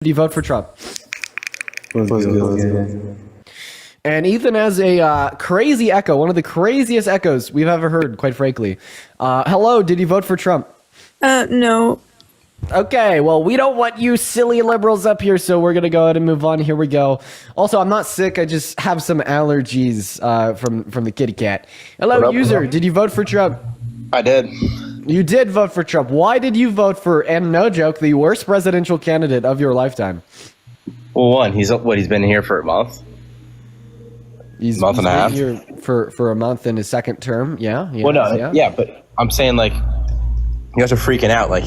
Did you vote for Trump? Was good. And Ethan has a crazy echo, one of the craziest echoes we've ever heard, quite frankly. Hello, did you vote for Trump? No. Okay, well, we don't want you silly liberals up here, so we're going to go ahead and move on. Here we go. Also, I'm not sick. I just have some allergies from the kitty cat. Hello, user. Did you vote for Trump? I did. You did vote for Trump. Why did you vote for, and no joke, the worst presidential candidate of your lifetime? Well, one, he's been here for a month. He's Month and a half. been here for a month in his second term. Yeah. Well, no, yeah, but I'm saying, like, you guys are freaking out. Like,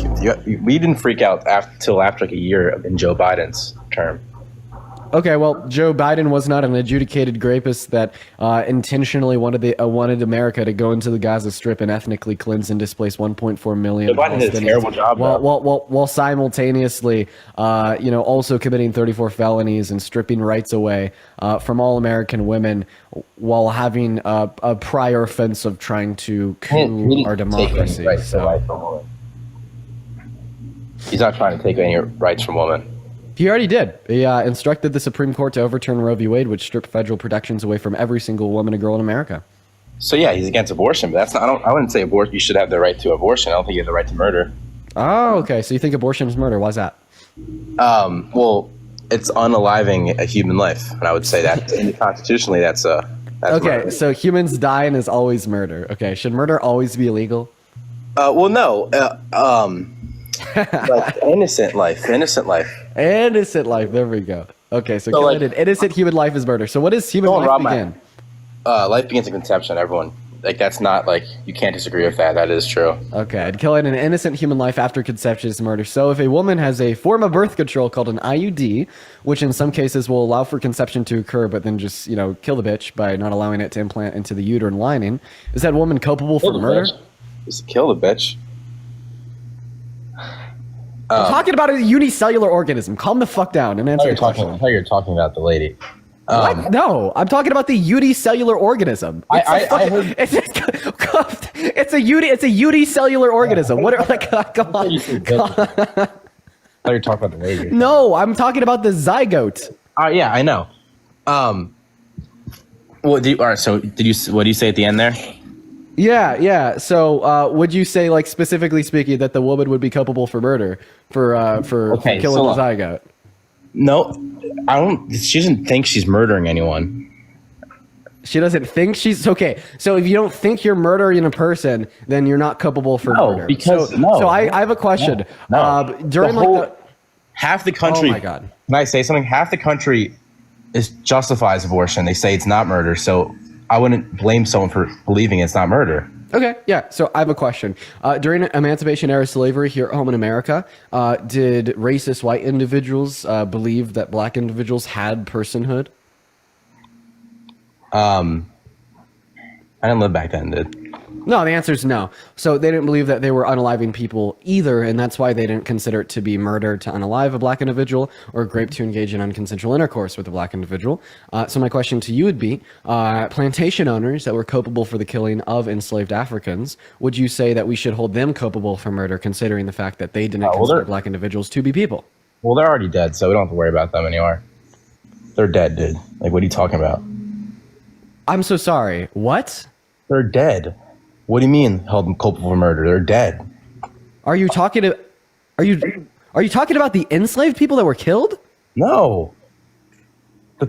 we didn't freak out till after like a year in Joe Biden's term. Okay, well, Joe Biden was not an adjudicated rapist that intentionally wanted America to go into the Gaza Strip and ethnically cleanse and displace 1.4 million. Joe Biden did a terrible job. While simultaneously, also committing 34 felonies and stripping rights away from all American women, while having a prior offense of trying to coup our democracy. He's not trying to take any rights from women. He already did. He instructed the Supreme Court to overturn Roe v. Wade, which stripped federal protections away from every single woman and girl in America. So yeah, he's against abortion, but that's not. I wouldn't say abortion. You should have the right to abortion. I don't think you have the right to murder. Oh, okay. So you think abortion is murder? Why's that? Well, it's unaliving a human life, and I would say that constitutionally, that's okay. Murder. So humans dying is always murder. Okay, should murder always be illegal? Well, no. Like innocent life. Innocent life. There we go. Okay, so like, an innocent human life is murder. So what does human life begin? Life begins at conception. Everyone, like, that's not, like, you can't disagree with that. That is true. Okay, and killing an innocent human life after conception is murder. So if a woman has a form of birth control called an IUD, which in some cases will allow for conception to occur, but then just kill the bitch by not allowing it to implant into the uterine lining, is that woman culpable for murder? Just kill the bitch. I'm talking about a unicellular organism. Calm the fuck down and answer the question. I thought you were talking about the lady. What? No, I'm talking about the unicellular organism. It's a unicellular organism. What? Come on. I thought you were talking about the lady. No, I'm talking about the zygote. Yeah, I know. What do you say at the end there? Yeah. So, would you say, like, specifically speaking, that the woman would be culpable for murder for killing the zygote? No, I don't. She doesn't think she's murdering anyone. She doesn't think she's okay. So if you don't think you're murdering a person, then you're not culpable for murder. So I have a question. No. Half the country. Oh my God. Can I say something? Half the country justifies abortion. They say it's not murder. So I wouldn't blame someone for believing it's not murder. Okay, yeah. So I have a question. During Emancipation era slavery here at home in America, did racist white individuals believe that black individuals had personhood? I didn't live back then, dude. No, the answer is no. So they didn't believe that they were unaliving people either, and that's why they didn't consider it to be murder to unalive a black individual or rape to engage in unconsensual intercourse with a black individual. So my question to you would be, plantation owners that were culpable for the killing of enslaved Africans, would you say that we should hold them culpable for murder, considering the fact that they didn't consider black individuals to be people? Well, they're already dead, so we don't have to worry about them anymore. They're dead, dude. Like, what are you talking about? I'm so sorry. What? They're dead. What do you mean held them culpable for murder? They're dead. Are you talking about the enslaved people that were killed? No. The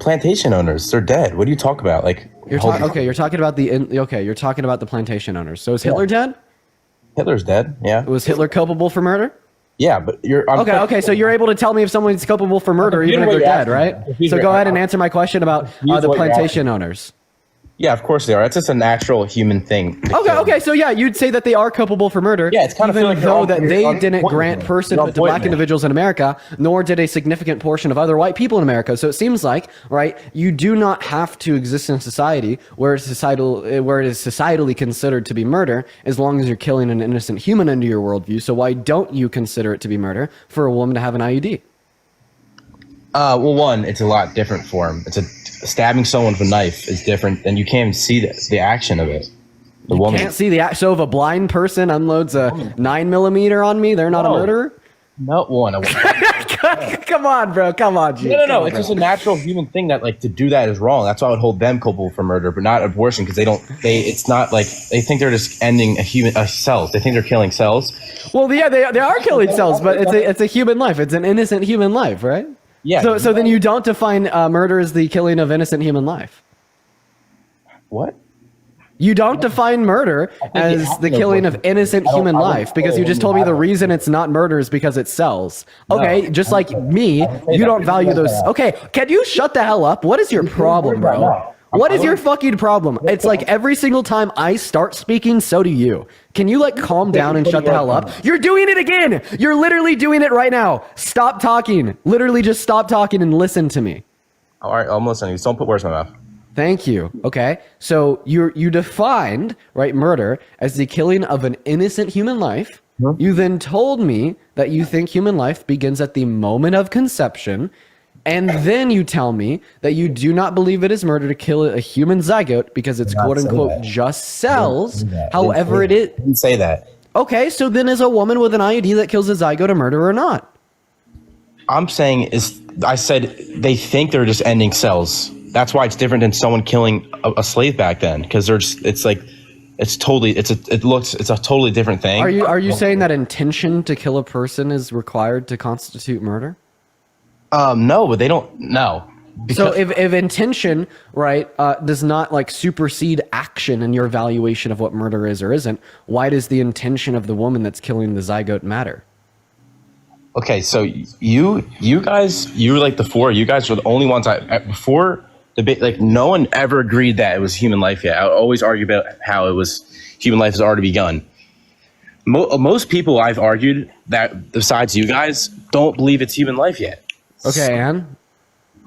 plantation owners, they're dead. What do you talk about? Like, you're talking about the plantation owners. So is Hitler dead? Hitler's dead. Yeah. Was Hitler culpable for murder? Yeah, but okay. So you're able to tell me if someone's culpable for murder, even if they're dead, right? So go ahead and answer my question about the plantation owners. Yeah, of course they are. It's just a natural human thing. Okay. So yeah, you'd say that they are culpable for murder. Yeah, it's kind of even though that they didn't grant personhood to black individuals in America, nor did a significant portion of other white people in America. So it seems like, right, you do not have to exist in society where it is societally considered to be murder, as long as you're killing an innocent human under your worldview. So why don't you consider it to be murder for a woman to have an IUD? Well, one, it's a lot different form. Stabbing someone with a knife is different, and you can't even see the action of it. You can't see the action. So if a blind person unloads a 9mm on me, they're not a murderer? No one. Come on, bro. Come on, G. No. It's just a natural human thing that like to do that is wrong. That's why I would hold them culpable for murder, but not abortion because it's not like they think they're just ending a cells. They think they're killing cells. Well, yeah, they are killing cells, but it's a human life. It's an innocent human life, right? Yeah. So then you don't define murder as the killing of innocent human life. What? You don't define murder as the killing of innocent human life because you just told me the reason it's not murder is because it sells. Okay, just like me, you don't value those. Okay, can you shut the hell up? What is your problem, bro? What is your fucking problem? It's like every single time I start speaking, so do you. Can you like calm down and shut the hell up? You're doing it again. You're literally doing it right now. Stop talking. Literally just stop talking and listen to me. All right, I'm listening. Just don't put words in my mouth. Thank you. Okay. So you defined, right, murder as the killing of an innocent human life. You then told me that you think human life begins at the moment of conception. And then you tell me that you do not believe it is murder to kill a human zygote because it's quote unquote just cells. However, it is. Didn't say that. Okay. So then is a woman with an IUD that kills a zygote a murder or not? I'm saying I said they think they're just ending cells. That's why it's different than someone killing a slave back then, because it's a totally different thing. Are you saying that intention to kill a person is required to constitute murder? No, but they don't. No. So if intention, right, does not like supersede action in your evaluation of what murder is or isn't, why does the intention of the woman that's killing the zygote matter? Okay, so you guys, like the four, you guys were the only ones before debate, like no one ever agreed that it was human life yet. I would always argue about how it was human life has already begun. Most people I've argued that besides you guys don't believe it's human life yet. Okay, and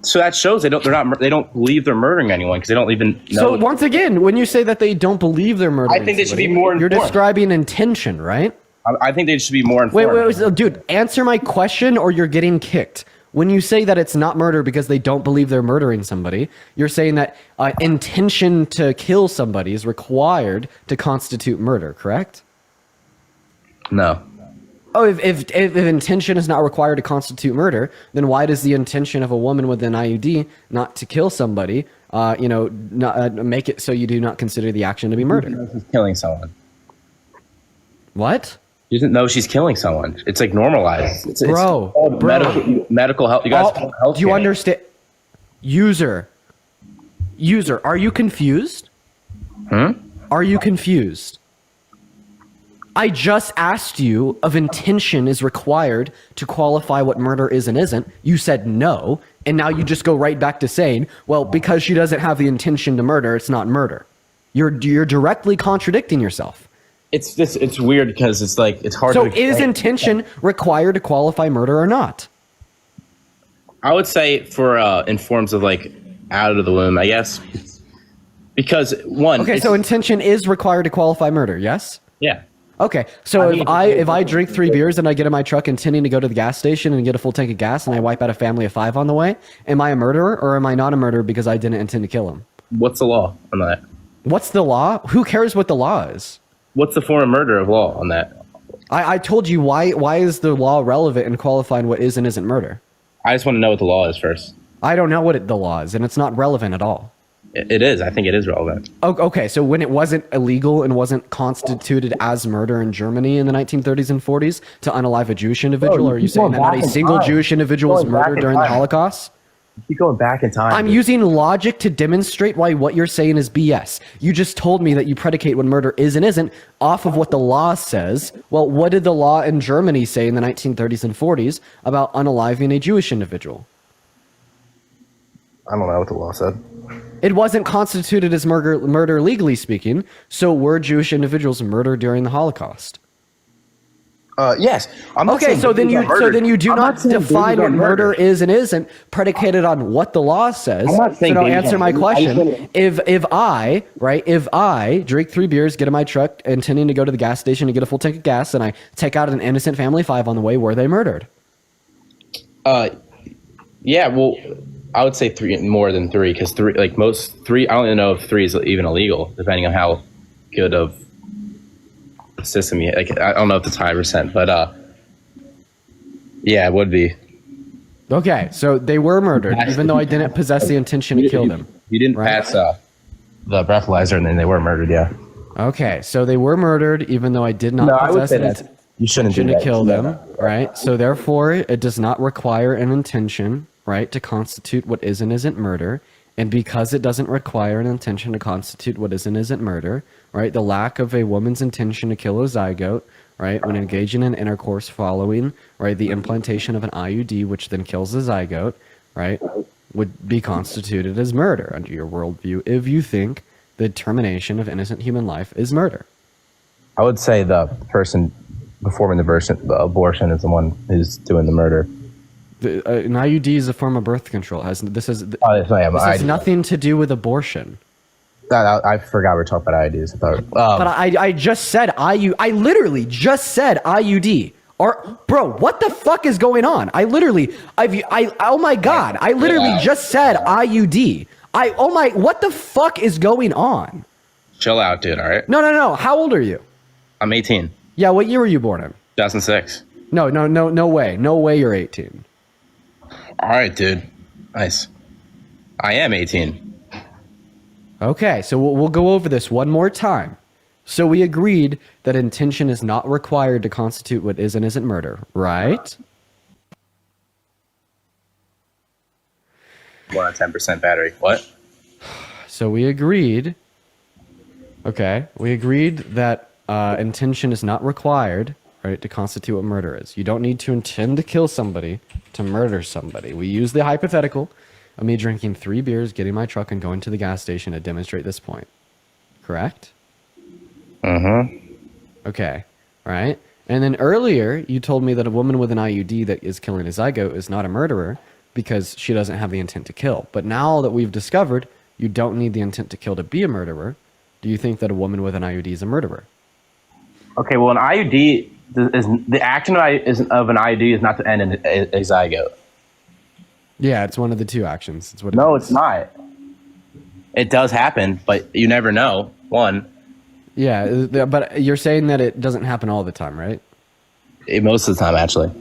so that shows they don't believe they're murdering anyone because they don't even know. So once again, when you say that they don't believe they're murdering, I think they should be more informed. You're describing intention, right? I think they should be more informed. Wait, dude, answer my question or you're getting kicked. When you say that it's not murder because they don't believe they're murdering somebody, you're saying that intention to kill somebody is required to constitute murder, correct? No. Oh, if intention is not required to constitute murder, then why does the intention of a woman with an IUD not to kill somebody, not make it so you do not consider the action to be murder? She's killing someone. What? She doesn't know she's killing someone. It's like normalized. It's medical help. You guys, do you understand? User, are you confused? Are you confused? I just asked you if intention is required to qualify what murder is and isn't. You said no, and now you just go right back to saying, well, because she doesn't have the intention to murder, it's not murder. You're directly contradicting yourself. It's weird because it's like it's hard. So to is intention required to qualify murder or not? I would say for in forms of like out of the womb, I guess, because one. Okay, so intention is required to qualify murder. Yes. Yeah. Okay, so if I drink 3 beers and I get in my truck intending to go to the gas station and get a full tank of gas and I wipe out a family of 5 on the way, am I a murderer or am I not a murderer because I didn't intend to kill him? What's the law on that? What's the law? Who cares what the law is? What's the form of murder of law on that? I told you why is the law relevant in qualifying what is and isn't murder? I just want to know what the law is first. I don't know what the law is, and it's not relevant at all. It is. I think it is relevant. Okay, so when it wasn't illegal and wasn't constituted as murder in Germany in the 1930s and 40s to unalive a Jewish individual, are you saying that not a single Jewish individual was murdered during the Holocaust? You keep going back in time. I'm using logic to demonstrate why what you're saying is BS. You just told me that you predicate what murder is and isn't off of what the law says. Well, what did the law in Germany say in the 1930s and 40s about unaliving a Jewish individual? I don't know what the law said. It wasn't constituted as murder legally speaking, so were Jewish individuals murdered during the Holocaust? Yes. Okay, so then you do not define what murder is and isn't predicated on what the law says. So now answer my question. If I drink 3 beers, get in my truck, intending to go to the gas station to get a full tank of gas, and I take out an innocent family of 5 on the way, were they murdered? Yeah. Well, I would say 3, more than 3, because 3, like most 3, I don't even know if 3 is even illegal, depending on how good of system. Like I don't know if it's high percent, but yeah, it would be. Okay, so they were murdered, even though I didn't possess the intention to kill them. You didn't Right. pass the breathalyzer, and then they were murdered. Yeah. Okay, so they were murdered, even though I did not No, I would possess say the that you shouldn't do intention that. to kill them, right? So therefore, it does not require an intention, right, to constitute what is and isn't murder. And because it doesn't require an intention to constitute what is and isn't murder, right, the lack of a woman's intention to kill a zygote, right, when engaging in intercourse following, right, the implantation of an IUD, which then kills the zygote, right, would be constituted as murder under your worldview if you think the termination of innocent human life is murder. I would say the person performing the abortion is the one who's doing the murder. An IUD is a form of birth control. This has I nothing to do with abortion. forgot we were talking about IUDs. But I just said I literally just said IUD. Bro, what the fuck is going on? Oh my god, I literally just said IUD. What the fuck is going on? Chill out, dude. All right. No. How old are you? I'm 18. Yeah, what year were you born in? 2006. No way. No way you're 18. All right, dude. Nice. I am 18. Okay, so we'll go over this one more time. So we agreed that intention is not required to constitute what is and isn't murder, right? 1 on 10% battery. What? So we agreed. Okay, we agreed that intention is not required, right, to constitute what murder is. You don't need to intend to kill somebody to murder somebody. We use the hypothetical of me drinking 3 beers, getting my truck, and going to the gas station to demonstrate this point. Correct? Okay, right? And then earlier, you told me that a woman with an IUD that is killing a zygote is not a murderer because she doesn't have the intent to kill. But now that we've discovered you don't need the intent to kill to be a murderer, do you think that a woman with an IUD is a murderer? Okay, well, an IUD is the action of an IUD is not to end in a zygote. Yeah, it's one of the two actions. It's what No, is. it's not. It does happen, but you never know. One, Yeah, but you're saying that it doesn't happen all the time, right? most of the time, actually.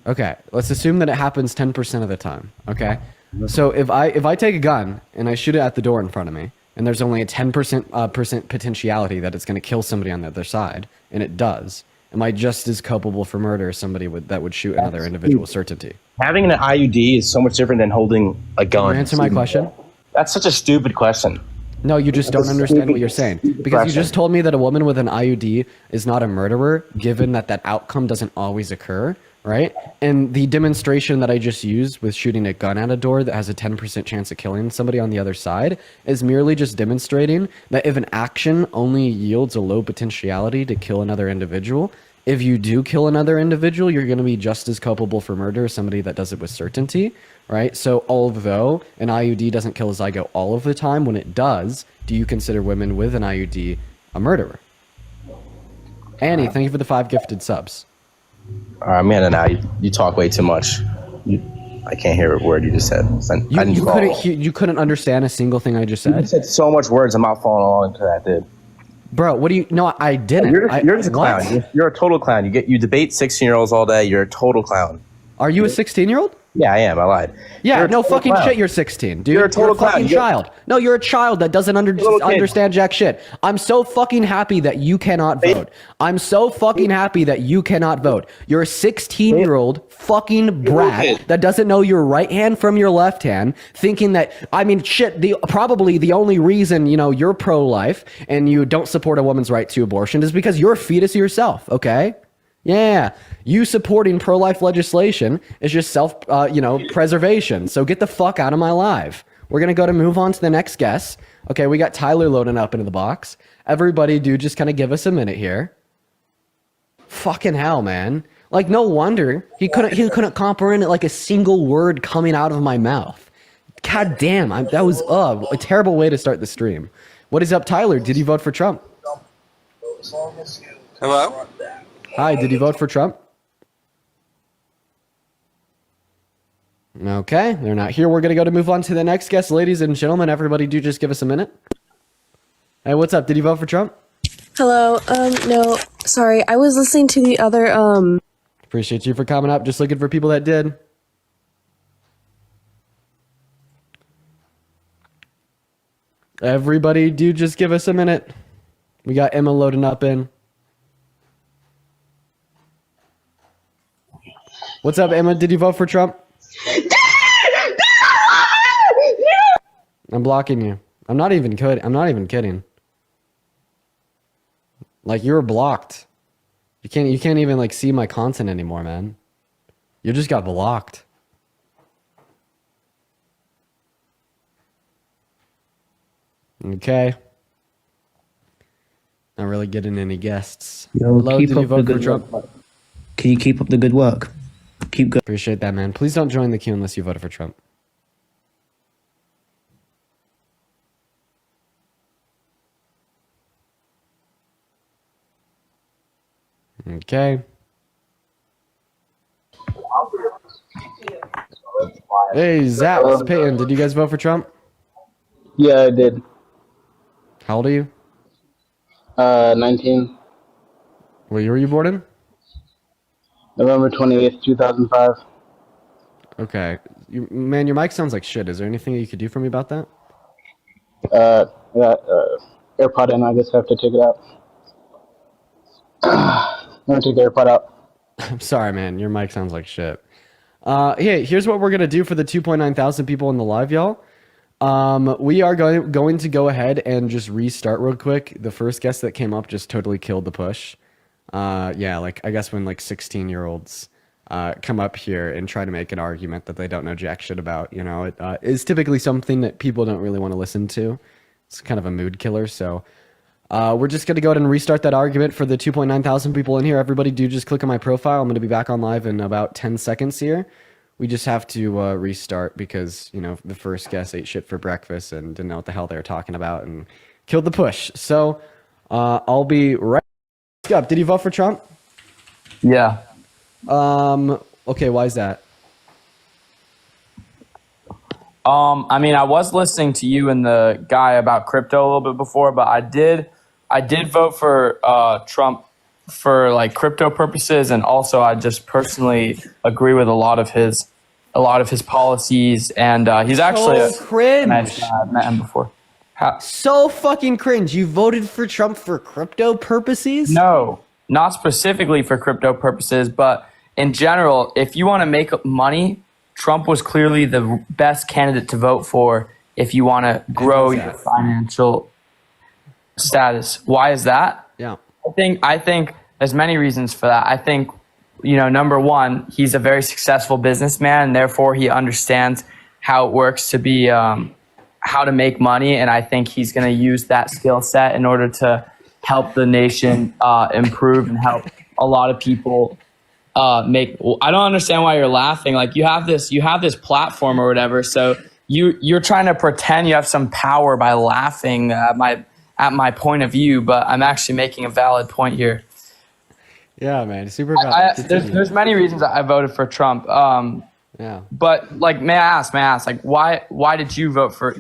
Okay, let's assume that it happens 10% of the time. Okay, so if I take a gun and I shoot it at the door in front of me, and there's only a 10% potentiality that it's going to kill somebody on the other side, and it does, am I just as culpable for murder as somebody that would shoot another individual with certainty? Having an IUD is so much different than holding a gun. Can you answer my question? That's such a stupid question. No, you just don't understand what you're saying. Because you just told me that a woman with an IUD is not a murderer, given that outcome doesn't always occur, right? And the demonstration that I just used with shooting a gun at a door that has a 10% chance of killing somebody on the other side is merely just demonstrating that if an action only yields a low potentiality to kill another individual, if you do kill another individual, you're going to be just as culpable for murder as somebody that does it with certainty, right? So although an IUD doesn't kill a zygote all of the time, when it does, do you consider women with an IUD a murderer? Annie, thank you for the 5 gifted subs. Man, now you talk way too much. I can't hear a word you just said. You couldn't understand a single thing I just You said? said so much words. I'm not following along to that, dude. Bro, what do you... No, I didn't. You're just a what? clown. You're a total clown. You debate 16-year-olds all day. You're a total clown. Are you a 16-year-old? Yeah, I am. I lied. Yeah, You're a no total fucking clown. shit, you're 16, dude. You're a total clown. fucking child. No, you're a child that doesn't little kid. understand jack shit. I'm so fucking happy that you cannot vote. I'm so fucking happy that you cannot vote. You're a 16-year-old fucking brat kid. that doesn't know your right hand from your left hand, thinking that, I mean, shit, probably the only reason, you're pro-life and you don't support a woman's right to abortion is because you're a fetus yourself, okay? Yeah, you supporting pro-life legislation is just preservation. So get the fuck out of my life. We're going to move on to the next guest. Okay, we got Tyler loading up into the box. Everybody, dude, just kind of give us a minute here. Fucking hell, man. Like, no wonder he couldn't comprehend like a single word coming out of my mouth. God damn, that was a terrible way to start the stream. What is up, Tyler? Did you vote for Trump? Hello? Hi, did you vote for Trump? Okay, they're not here. We're going to move on to the next guest. Ladies and gentlemen, everybody do just give us a minute. Hey, what's up? Did you vote for Trump? Hello. No, sorry. I was listening to the other, Appreciate you for coming up. Just looking for people that did. Everybody, dude, just give us a minute. We got Emma loading up in. What's up, Emma? Did you vote for Trump? I'm blocking you. I'm not even kidding. Like, you're blocked. You can't even like see my content anymore, man. You just got blocked. Okay. Not really getting any guests. Yo, Hello, keep did you up the vote for good Trump? work. Can you keep up the good work? Keep going. Appreciate that, man. Please don't join the queue unless you voted for Trump. Okay. Hey, Zach, it's Peyton. Did you guys vote for Trump? Yeah, I did. How old are you? 19, What year were you born in? November 28th, 2005. Okay. Man, your mic sounds like shit. Is there anything you could do for me about that? I got AirPod in. I guess I have to take it out. I'm going to take the AirPod out. I'm sorry, man. Your mic sounds like shit. Hey, here's what we're going to do for the 2.9 thousand people in the live, y'all. We are going to go ahead and just restart real quick. The first guest that came up just totally killed the push. Yeah, like I guess when like 16-year-olds come up here and try to make an argument that they don't know jack shit about, you know, it is typically something that people don't really want to listen to. It's kind of a mood killer. So we're just going to go ahead and restart that argument for the 2.9 thousand people in here. Everybody do just click on my profile. I'm going to be back on live in about 10 seconds here. We just have to restart because, you know, the first guest ate shit for breakfast and didn't know what the hell they were talking about and killed the push. So I'll be right up. Did you vote for Trump? Yeah. Okay, why is that? I mean, I was listening to you and the guy about crypto a little bit before, but I did vote for Trump for like crypto purposes, and also I just personally agree with a lot of his policies, and he's actually So cringe. nice guy. I've met him before. So fucking cringe. You voted for Trump for crypto purposes? No, not specifically for crypto purposes, but in general, if you want to make money, Trump was clearly the best candidate to vote for if you want to grow your financial status. Why is that? Yeah. I think there's many reasons for that. I think, you know, number one, he's a very successful businessman, and therefore he understands how it works to be, how to make money. And I think he's going to use that skill set in order to help the nation improve and help a lot of people make. I don't understand why you're laughing. Like you have this platform or whatever. So you're trying to pretend you have some power by laughing at my point of view, but I'm actually making a valid point here. Yeah, man. Super valid. There's many reasons I voted for Trump. Yeah. But like, may I ask, like, why did you vote for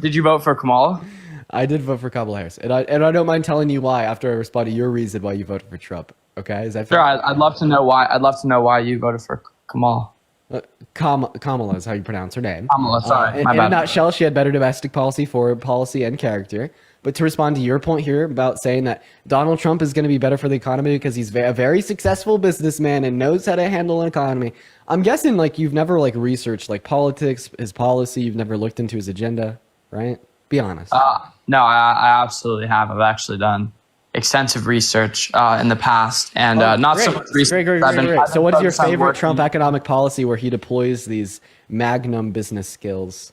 Kamala? I did vote for Kamala Harris, and I don't mind telling you why after I respond to your reason why you voted for Trump. Okay, is that fair? Sure, I'd love to know why. I'd love to know why you voted for Kamala. Kamala is how you pronounce her name. Kamala, sorry, in a nutshell, she had better domestic policy, foreign policy, and character. But to respond to your point here about saying that Donald Trump is going to be better for the economy because he's a very successful businessman and knows how to handle an economy, I'm guessing like you've never like researched like politics, his policy. You've never looked into his agenda, right? Be honest. No, I absolutely have. I've actually done extensive research in the past, and not so much research. Great. So what is your favorite Trump economic policy where he deploys these magnum business skills?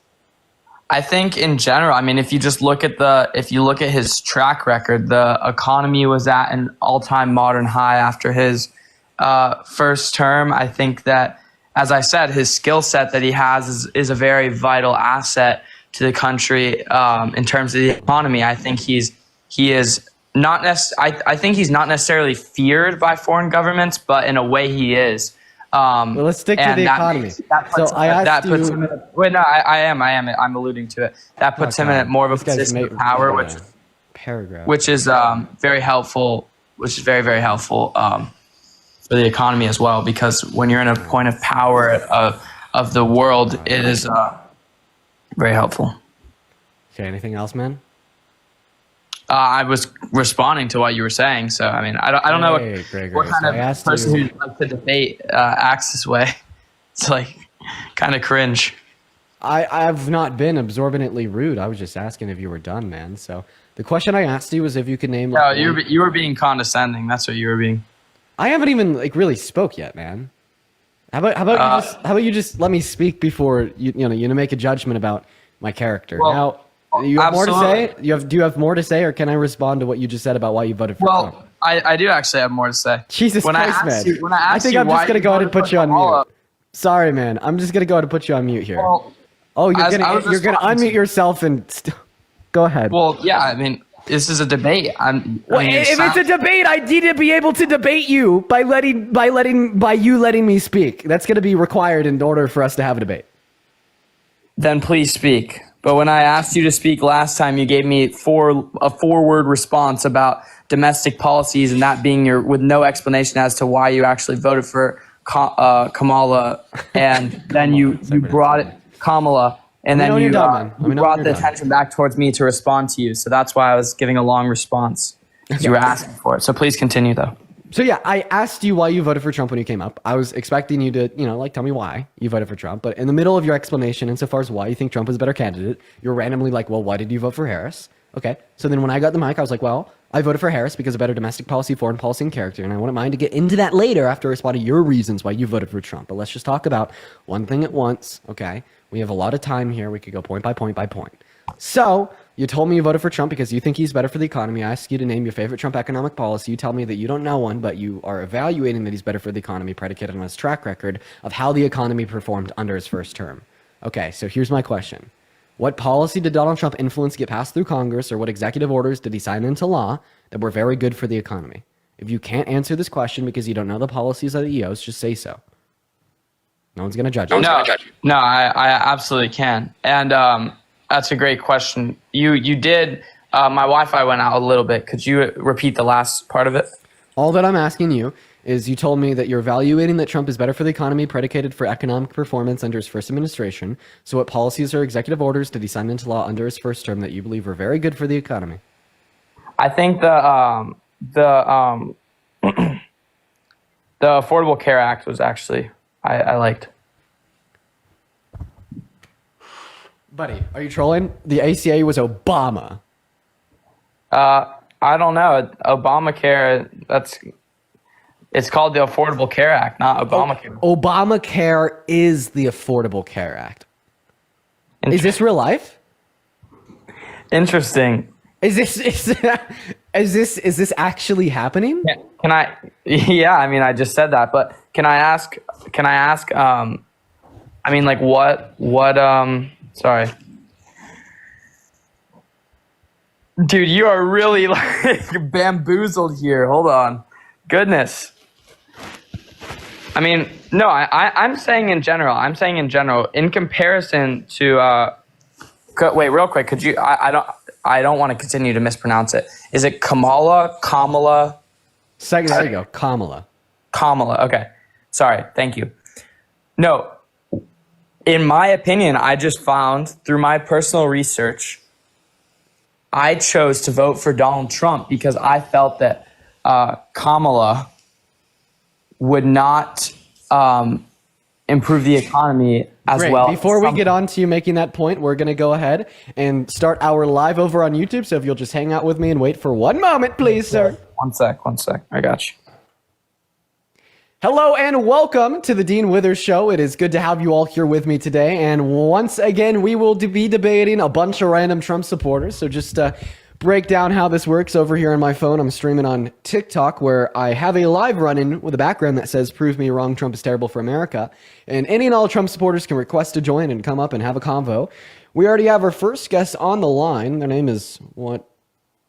I think in general, I mean, if you look at his track record, the economy was at an all-time modern high after his first term. I think that, as I said, his skill set that he has is a very vital asset to the country in terms of the economy. I think he is not I think he's not necessarily feared by foreign governments, but in a way he is. Well, let's stick to the economy. I'm alluding to it. That puts him in more of a position of power, which is very helpful. Which is very, very helpful for the economy as well, because when you're in a point of power of the world, it is very helpful. Okay. Anything else, man? I was responding to what you were saying. So, I mean, I don't know Great. what kind So I of asked person you- who likes to debate acts this way. It's like kind of cringe. I've not been absorbently rude. I was just asking if you were done, man. So the question I asked you was if you could name. No, Like, you were being condescending. That's what you were being. I haven't even like really spoke yet, man. How about you just let me speak before you make a judgment about my character. Well, Now, you have more to say? absolutely. Do you have more to say, or can I respond to what you just said about why you voted for Trump? Well, I do actually have more to say. Jesus when Christ, I man. asked you, when I asked think you I'm why just gonna you go ahead and voted put for you on Kamala, mute. Sorry, man. I'm just gonna go ahead and put you on mute here. Well, Oh, you're as I gonna was you're gonna responding unmute to- yourself and go ahead. Well, yeah. I mean, this is a debate. Well, if it's a debate, I need to be able to debate you by you letting me speak. That's going to be required in order for us to have a debate. then please speak. But when I asked you to speak last time, you gave me a 4-word response about domestic policies and that being with no explanation as to why you actually voted for Kamala, and then you brought it Kamala, and Let me know when then you you're done, man. Let me know when brought you're the done. attention back towards me to respond to you. So that's why I was giving a long response. You were asking for it. So please continue, though. So yeah, I asked you why you voted for Trump when you came up. I was expecting you to, tell me why you voted for Trump. But in the middle of your explanation, insofar as why you think Trump is a better candidate, you're randomly like, well, why did you vote for Harris? Okay. So then when I got the mic, I was like, well, I voted for Harris because of better domestic policy, foreign policy, and character. And I wouldn't mind to get into that later after I respond to your reasons why you voted for Trump. But let's just talk about one thing at once. Okay. We have a lot of time here. We could go point by point by point. So you told me you voted for Trump because you think he's better for the economy. I asked you to name your favorite Trump economic policy. You tell me that you don't know one, but you are evaluating that he's better for the economy predicated on his track record of how the economy performed under his first term. Okay, so here's my question. What policy did Donald Trump influence to get passed through Congress, or what executive orders did he sign into law that were very good for the economy? If you can't answer this question because you don't know the policies of the EOs, just say so. No one's going to judge you. No, I absolutely can. And that's a great question. You did. My Wi-Fi went out a little bit. Could you repeat the last part of it? All that I'm asking you is you told me that you're evaluating that Trump is better for the economy predicated for economic performance under his first administration. So what policies or executive orders did he sign into law under his first term that you believe were very good for the economy? I think the the Affordable Care Act was actually I liked. Buddy, are you trolling? The ACA was Obama. I don't know. Obamacare, it's called the Affordable Care Act, not Obamacare. Obamacare is the Affordable Care Act. Is this real life? Interesting. Is this actually happening? Can I? Yeah, I mean, I just said that, but can I ask? I mean, like, what? Sorry, dude, you are really like bamboozled here. Hold on, goodness. I mean, no, I'm saying in general. In comparison to, wait, real quick, could you? I don't want to continue to mispronounce it. Is it Kamala? Second, there you go, Kamala. Okay. Sorry. Thank you. No. In my opinion, I just found through my personal research, I chose to vote for Donald Trump because I felt that Kamala would not improve the economy as Great. well. Before we get on to you making that point, we're going to go ahead and start our live over on YouTube. So if you'll just hang out with me and wait for one moment, please, sir. One sec. I got you. Hello and welcome to the Dean Withers Show. It is good to have you all here with me today. And once again, we will be debating a bunch of random Trump supporters. So just break down how this works over here on my phone. I'm streaming on TikTok where I have a live run-in with a background that says, "Prove me wrong, Trump is terrible for America." And any and all Trump supporters can request to join and come up and have a convo. We already have our first guest on the line. Their name is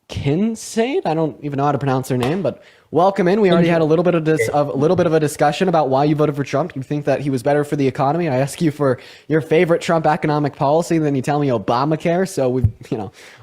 Kinsade? I don't even know how to pronounce their name, but welcome in. We already had a little bit of a discussion about why you voted for Trump. You think that he was better for the economy. I ask you for your favorite Trump economic policy, and then you tell me Obamacare. So we've,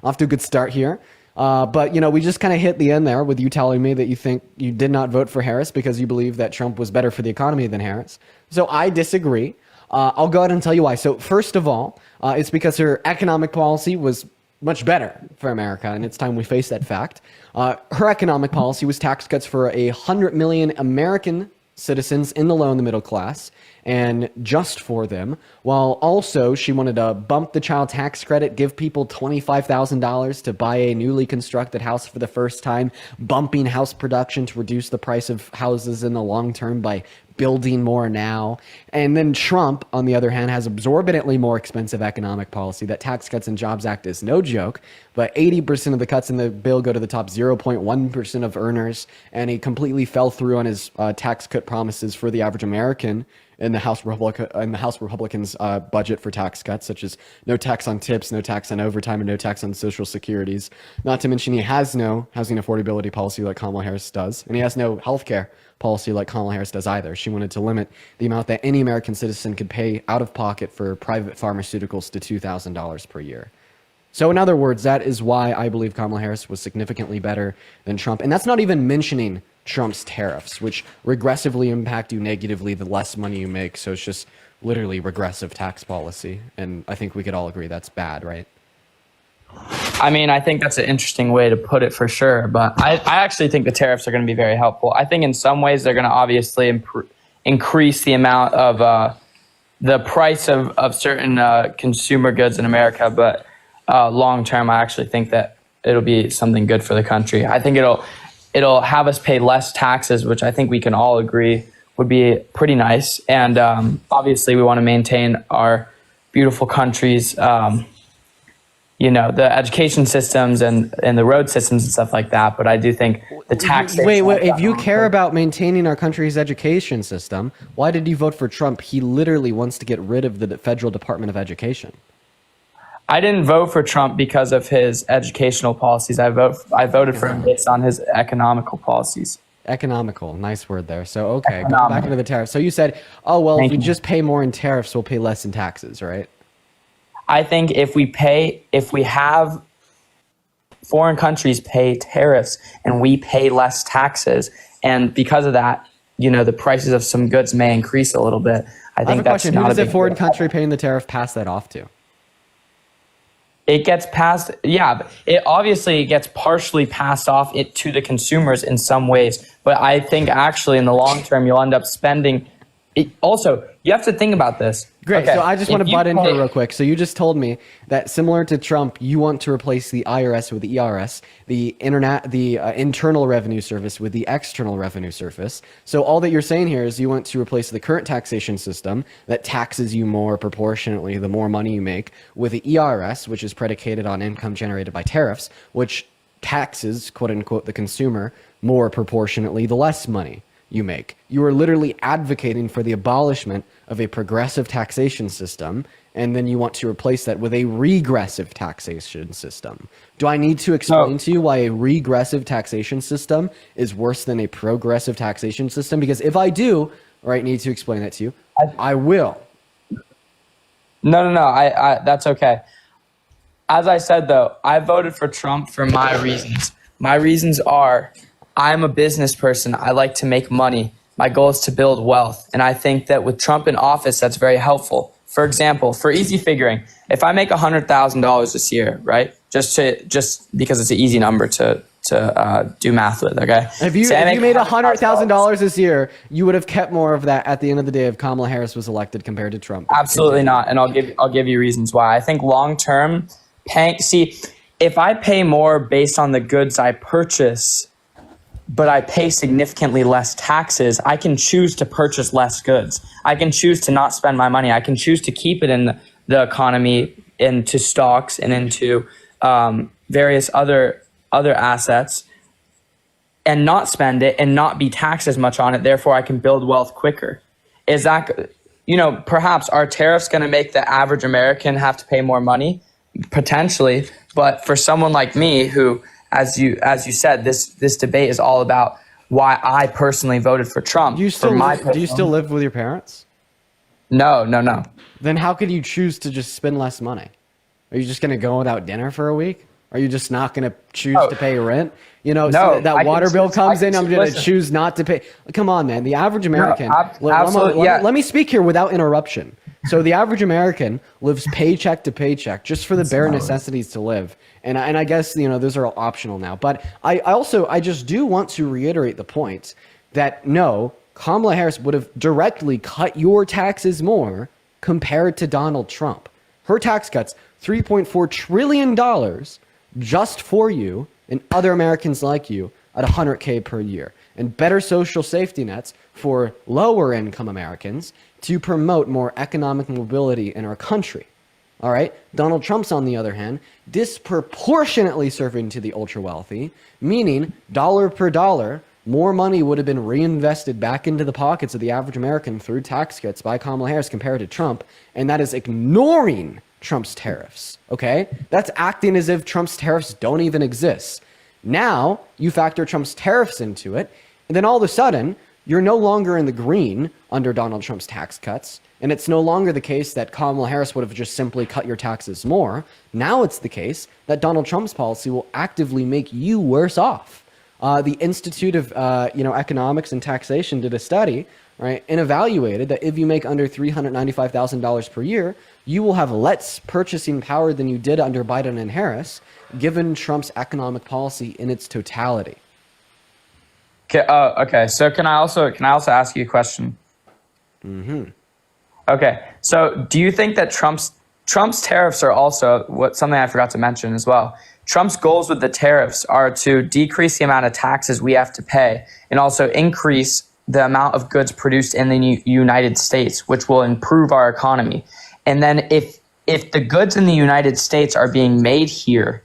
off to a good start here. But we just kind of hit the end there with you telling me that you think you did not vote for Harris because you believe that Trump was better for the economy than Harris. So I disagree. I'll go ahead and tell you why. So first of all, it's because her economic policy was much better for America, and it's time we face that fact. Her economic policy was tax cuts for 100 million American citizens in the low and the middle class, and just for them, while also she wanted to bump the child tax credit, give people $25,000 to buy a newly constructed house for the first time, bumping house production to reduce the price of houses in the long term by building more now. And then Trump, on the other hand, has exorbitantly more expensive economic policy. That Tax Cuts and Jobs Act is no joke, but 80% of the cuts in the bill go to the top 0.1% of earners, and he completely fell through on his tax cut promises for the average American in the House Republicans' budget for tax cuts, such as no tax on tips, no tax on overtime, and no tax on social securities. Not to mention he has no housing affordability policy like Kamala Harris does, and he has no healthcare policy like Kamala Harris does either. She wanted to limit the amount that any American citizen could pay out of pocket for private pharmaceuticals to $2,000 per year. So in other words, that is why I believe Kamala Harris was significantly better than Trump. And that's not even mentioning Trump's tariffs, which regressively impact you negatively the less money you make. So it's just literally regressive tax policy. And I think we could all agree that's bad, right? I mean, I think that's an interesting way to put it for sure. But I actually think the tariffs are going to be very helpful. I think in some ways they're going to obviously increase the amount of the price of certain consumer goods in America. But long term, I actually think that it'll be something good for the country. I think it'll have us pay less taxes, which I think we can all agree would be pretty nice. And obviously, we want to maintain our beautiful country's, the education systems and the road systems and stuff like that. But I do think the tax. Wait, if you care about maintaining our country's education system, why did you vote for Trump? He literally wants to get rid of the federal Department of Education. I didn't vote for Trump because of his educational policies. I voted for him based on his economical policies. Economical, nice word there. So, okay, going back into the tariffs. So you said, oh, well, if we just pay more in tariffs, we'll pay less in taxes, right? I think if we have foreign countries pay tariffs and we pay less taxes, and because of that, the prices of some goods may increase a little bit. I think that's not a big deal. Who does a foreign country paying the tariff pass that off to? It gets passed, yeah. It obviously gets partially passed off to the consumers in some ways, but I think actually in the long term you'll end up spending. Also, you have to think about this. Great. Okay. So I just want to butt in here real quick. So you just told me that similar to Trump, you want to replace the IRS with the ERS, the Internal Revenue Service with the External Revenue Service. So all that you're saying here is you want to replace the current taxation system that taxes you more proportionately the more money you make with the ERS, which is predicated on income generated by tariffs, which taxes, quote unquote, the consumer more proportionately the less money you make. You are literally advocating for the abolishment of a progressive taxation system, and then you want to replace that with a regressive taxation system. Do I need to explain to you why a regressive taxation system is worse than a progressive taxation system? Because if I do, or I need to explain that to you, I will. No, I that's okay. As I said, though, I voted for Trump for my reasons. My reasons are I'm a business person. I like to make money. My goal is to build wealth. And I think that with Trump in office, that's very helpful. For example, for easy figuring, if I make $100,000 this year, right? Just because it's an easy number to do math with, okay? If you made $100,000 this year, you would have kept more of that at the end of the day if Kamala Harris was elected compared to Trump. Absolutely not. And I'll give you reasons why. I think long term, if I pay more based on the goods I purchase, but I pay significantly less taxes, I can choose to purchase less goods. I can choose to not spend my money. I can choose to keep it in the economy, into stocks and into various other assets, and not spend it and not be taxed as much on it. Therefore, I can build wealth quicker. Is that, perhaps are tariffs going to make the average American have to pay more money? Potentially. But for someone like me who, as you said, this debate is all about why I personally voted for Trump. Do you still live with your parents? No. Then how could you choose to just spend less money? Are you just going to go without dinner for a week? Are you just not going to choose to pay rent? So that water bill comes in, I'm going to choose not to pay. Come on, man. The average American. Absolutely. Let me speak here without interruption. So the average American lives paycheck to paycheck just for the bare necessities to live. And I guess, those are all optional now. But I just do want to reiterate the point that no, Kamala Harris would have directly cut your taxes more compared to Donald Trump. Her tax cuts, $3.4 trillion just for you and other Americans like you at $100K per year, and better social safety nets for lower income Americans to promote more economic mobility in our country. All right. Donald Trump's, on the other hand, disproportionately serving to the ultra wealthy, meaning dollar per dollar, more money would have been reinvested back into the pockets of the average American through tax cuts by Kamala Harris compared to Trump. And that is ignoring Trump's tariffs. Okay. That's acting as if Trump's tariffs don't even exist. Now you factor Trump's tariffs into it, and then all of a sudden you're no longer in the green under Donald Trump's tax cuts. And it's no longer the case that Kamala Harris would have just simply cut your taxes more. Now it's the case that Donald Trump's policy will actively make you worse off. The Institute of Economics and Taxation did a study, right, and evaluated that if you make under $395,000 per year, you will have less purchasing power than you did under Biden and Harris, given Trump's economic policy in its totality. Okay. So can I also ask you a question? Mm-hmm. Okay. So do you think that Trump's tariffs are also something I forgot to mention as well? Trump's goals with the tariffs are to decrease the amount of taxes we have to pay and also increase the amount of goods produced in the United States, which will improve our economy. And then if the goods in the United States are being made here,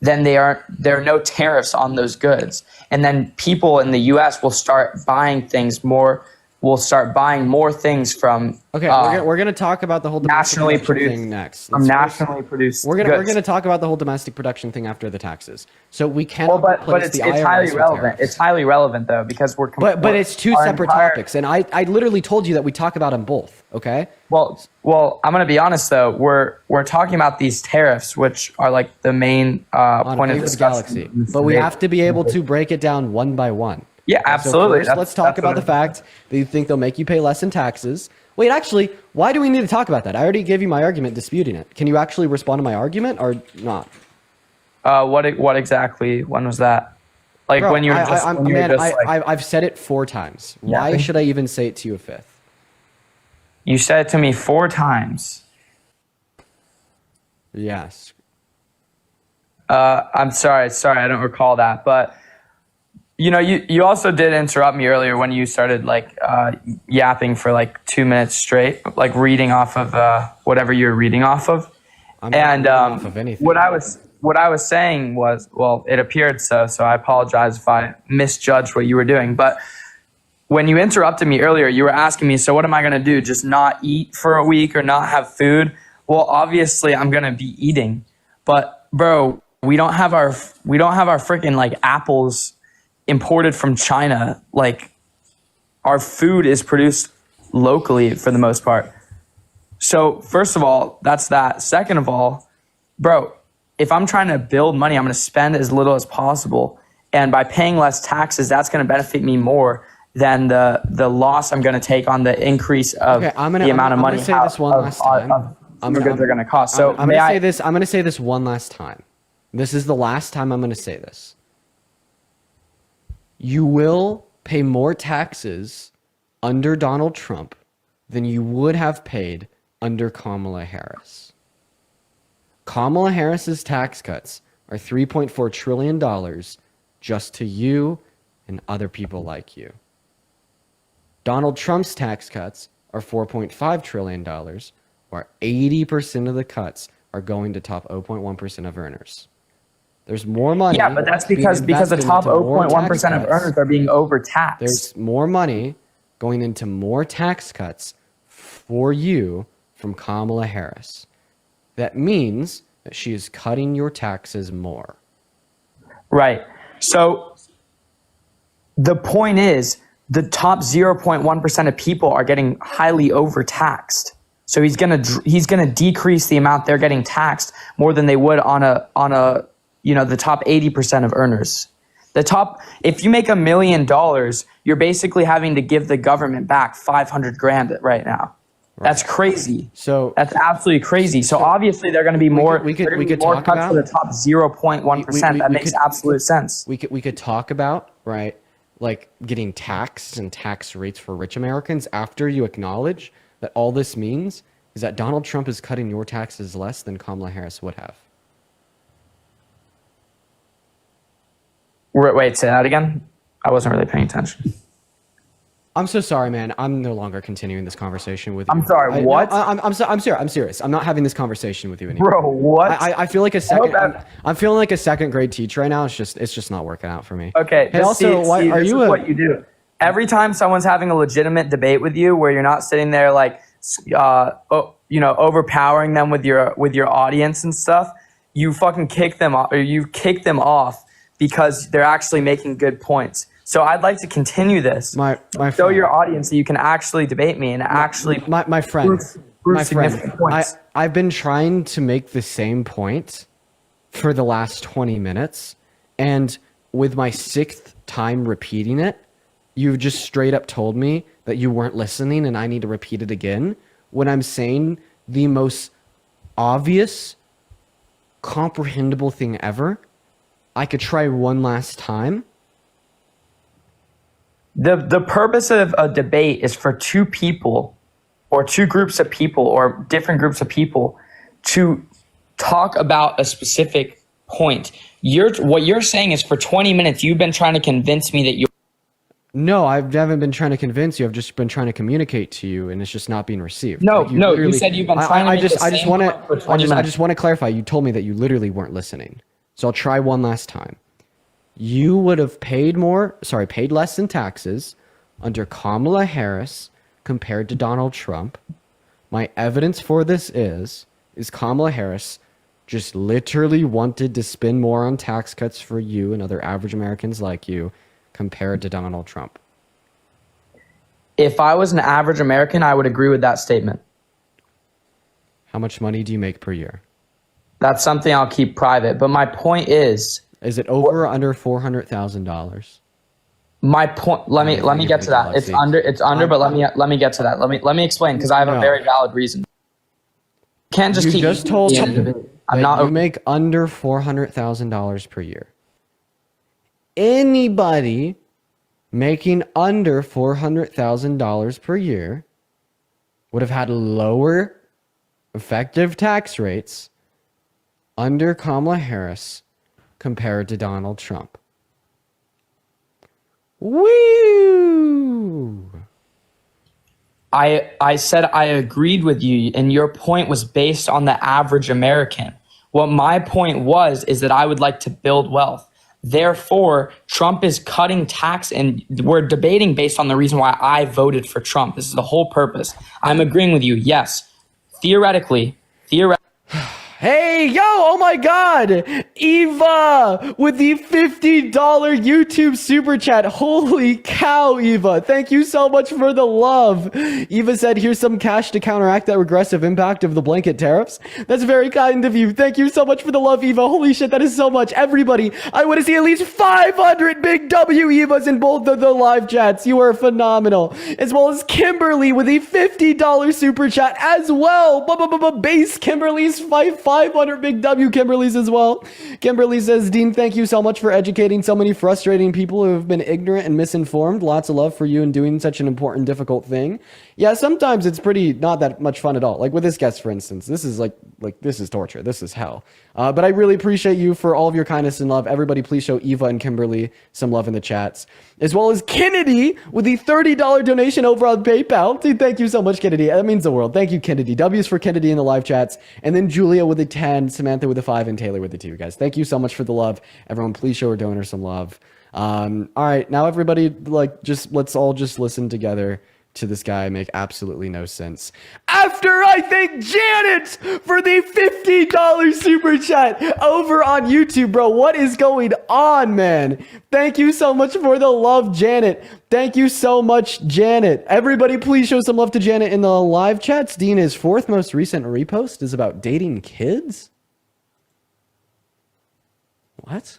then there are no tariffs on those goods. And then people in the US will start buying more things from we're gonna talk about the whole domestic nationally production produced thing next. from nationally produced We're goods. gonna talk about the whole domestic production thing after the taxes. So we cannot but replace it's the IRS highly with relevant. tariffs. It's highly relevant though, because But it's two separate topics, and I literally told you that we talk about them both. Okay. Well, I'm gonna be honest though. We're talking about these tariffs, which are like the main point of the discussion. galaxy. But we have to be able to break it down one by one. Yeah, absolutely. So first, let's talk about the fact that you think they'll make you pay less in taxes. Wait, actually, why do we need to talk about that? I already gave you my argument disputing it. Can you actually respond to my argument or not? What exactly? When was that? Like Bro, when you were just, I've said it 4 times. Why should I even say it to you a 5th? You said it to me 4 times. Yes. I'm sorry, I don't recall that, but you also did interrupt me earlier when you started yapping for like 2 minutes straight, like reading off of whatever you're reading off of. I'm not reading off of anything. What I was saying was, well, it appeared so I apologize if I misjudged what you were doing. But when you interrupted me earlier, you were asking me, so what am I going to do? Just not eat for a week or not have food? Well, obviously I'm going to be eating. But bro, we don't have our freaking like apples imported from China. Like, our food is produced locally for the most part. So first of all, that's that. Second of all, bro, if I'm trying to build money, I'm going to spend as little as possible. And by paying less taxes, that's going to benefit me more than the loss I'm going to take on the increase of the amount of money I'm gonna say this one last time. goods are going to cost. So I'm going to say this one last time. This is the last time I'm going to say this. You will pay more taxes under Donald Trump than you would have paid under Kamala Harris. Kamala Harris's tax cuts are $3.4 trillion just to you and other people like you. Donald Trump's tax cuts are $4.5 trillion, where 80% of the cuts are going to top 0.1% of earners. There's more money. Yeah, but that's because the top 0.1% of earners are being overtaxed. There's more money going into more tax cuts for you from Kamala Harris. That means that she is cutting your taxes more. Right. So the point is, the top 0.1% of people are getting highly overtaxed. So he's gonna decrease the amount they're getting taxed more than they would on a the top 80% of earners. If you make $1 million, you're basically having to give the government back $500,000 right now. That's crazy. So that's absolutely crazy. So obviously they're going to be more. we could more talk cut about for the top 0.1%. That makes absolute sense. We could talk about, right, like getting taxed and tax rates for rich Americans after you acknowledge that all this means is that Donald Trump is cutting your taxes less than Kamala Harris would have. Wait, say that again. I wasn't really paying attention. I'm so sorry, man. I'm no longer continuing this conversation with you. I'm sorry, what? I'm serious. I'm not having this conversation with you anymore. Bro, what? I feel like a second. I'm feeling like a second grade teacher right now. It's just not working out for me. Okay. Hey, also, why are you? What you do? Every time someone's having a legitimate debate with you, where you're not sitting there like, overpowering them with your audience and stuff, you fucking kick them off, or you kick them off because they're actually making good points. So I'd like to continue this. My show your audience that you can actually debate me and actually my friend. prove significant points. I've been trying to make the same point for the last 20 minutes, and with my 6th time repeating it, you've just straight up told me that you weren't listening and I need to repeat it again when I'm saying the most obvious, comprehensible thing ever. I could try one last time. The purpose of a debate is for two people or two groups of people or different groups of people to talk about a specific point. What you're saying is for 20 minutes, you've been trying to convince me that you. No, I haven't been trying to convince you. I've just been trying to communicate to you, and it's just not being received. No, you said you've been trying to make the same point for 20 minutes. I just want to clarify. You told me that you literally weren't listening. So I'll try one last time. You would have paid less in taxes under Kamala Harris compared to Donald Trump. My evidence for this is Kamala Harris just literally wanted to spend more on tax cuts for you and other average Americans like you compared to Donald Trump. If I was an average American, I would agree with that statement. How much money do you make per year? That's something I'll keep private. But my point is it over or under $400,000? My point. Let me get to that. It's under. But let me get to that. Let me explain because I have a very valid reason. You can't just keep. You just told me you make under $400,000 per year. Anybody making under $400,000 per year would have had lower effective tax rates under Kamala Harris compared to Donald Trump. Woo! I said I agreed with you, and your point was based on the average American. What my point is that I would like to build wealth. Therefore, Trump is cutting tax, and we're debating based on the reason why I voted for Trump. This is the whole purpose. I'm agreeing with you. Yes, theoretically. Hey, yo, oh my God, Eva with the $50 YouTube super chat. Holy cow, Eva. Thank you so much for the love. Eva said, here's some cash to counteract that regressive impact of the blanket tariffs. That's very kind of you. Thank you so much for the love, Eva. Holy shit, that is so much. Everybody, I want to see at least 500 big W Evas in both of the live chats. You are phenomenal. As well as Kimberly with a $50 super chat as well. Base Kimberly's 500 big W Kimberly's as well. Kimberly says, Dean, thank you so much for educating so many frustrating people who have been ignorant and misinformed. Lots of love for you and doing such an important, difficult thing. Yeah, sometimes it's pretty not that much fun at all. Like with this guest, for instance, this is like this is torture. This is hell. But I really appreciate you for all of your kindness and love. Everybody, please show Eva and Kimberly some love in the chats. As well as Kennedy with the $30 donation over on PayPal. Dude, thank you so much, Kennedy. That means the world. Thank you, Kennedy. W's for Kennedy in the live chats. And then Julia with a 10, Samantha with a 5, and Taylor with a 2, guys. Thank you so much for the love. Everyone, please show our donor some love. All right, now everybody, let's all just listen together to this guy make absolutely no sense. After I thank Janet for the $50 super chat over on YouTube, bro. What is going on, man? Thank you so much for the love, Janet. Thank you so much, Janet. Everybody, please show some love to Janet in the live chats. Dean, his 4th most recent repost is about dating kids? What?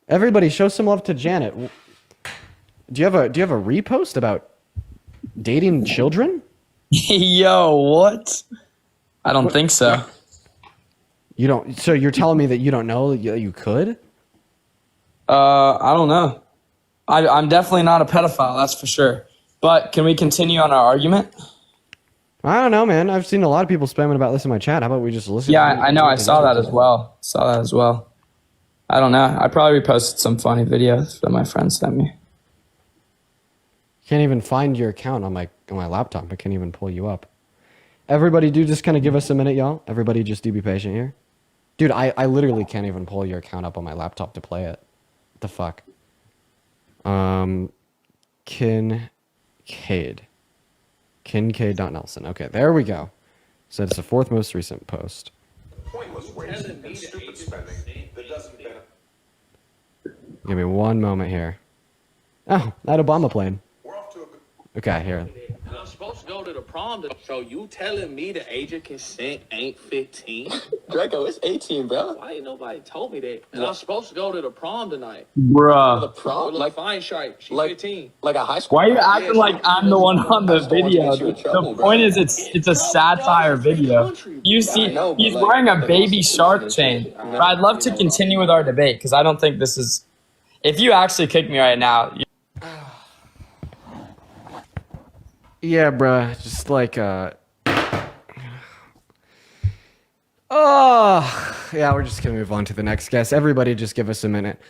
Everybody, show some love to Janet. Do you have a repost about Dating children? Yo, what? I don't think so. You don't. So you're telling me that you don't know that you could? I don't know. I'm definitely not a pedophile, that's for sure. But can we continue on our argument? I don't know, man. I've seen a lot of people spamming about this in my chat. How about we just listen? Yeah, I know. I saw that as well. I don't know. I probably reposted some funny videos that my friend sent me. Can't even find your account on my laptop. I can't even pull you up. Everybody, do just kind of give us a minute, y'all. Everybody, just do be patient here. Dude, I literally can't even pull your account up on my laptop to play it. What the fuck? Kincaid.Nelson. Okay, there we go. So it's the fourth most recent post. Give me one moment here. Oh, that Obama plane. Okay, here. I'm supposed to go to the prom, so you telling me the age of consent ain't 15? Draco, it's 18, bro. Why ain't nobody told me that? And I'm supposed to go to the prom tonight. Bruh. The prom? Like fine shirt. She's like 15. Like a high school. Why are you prom? acting like I'm the one on the video? The point is it's a satire video. You see, he's wearing a baby shark chain. But I'd love to continue with our debate because I don't think this is... If you actually kick me right now... Yeah, bruh. Just like, oh, yeah, we're just gonna move on to the next guest. Everybody just give us a minute.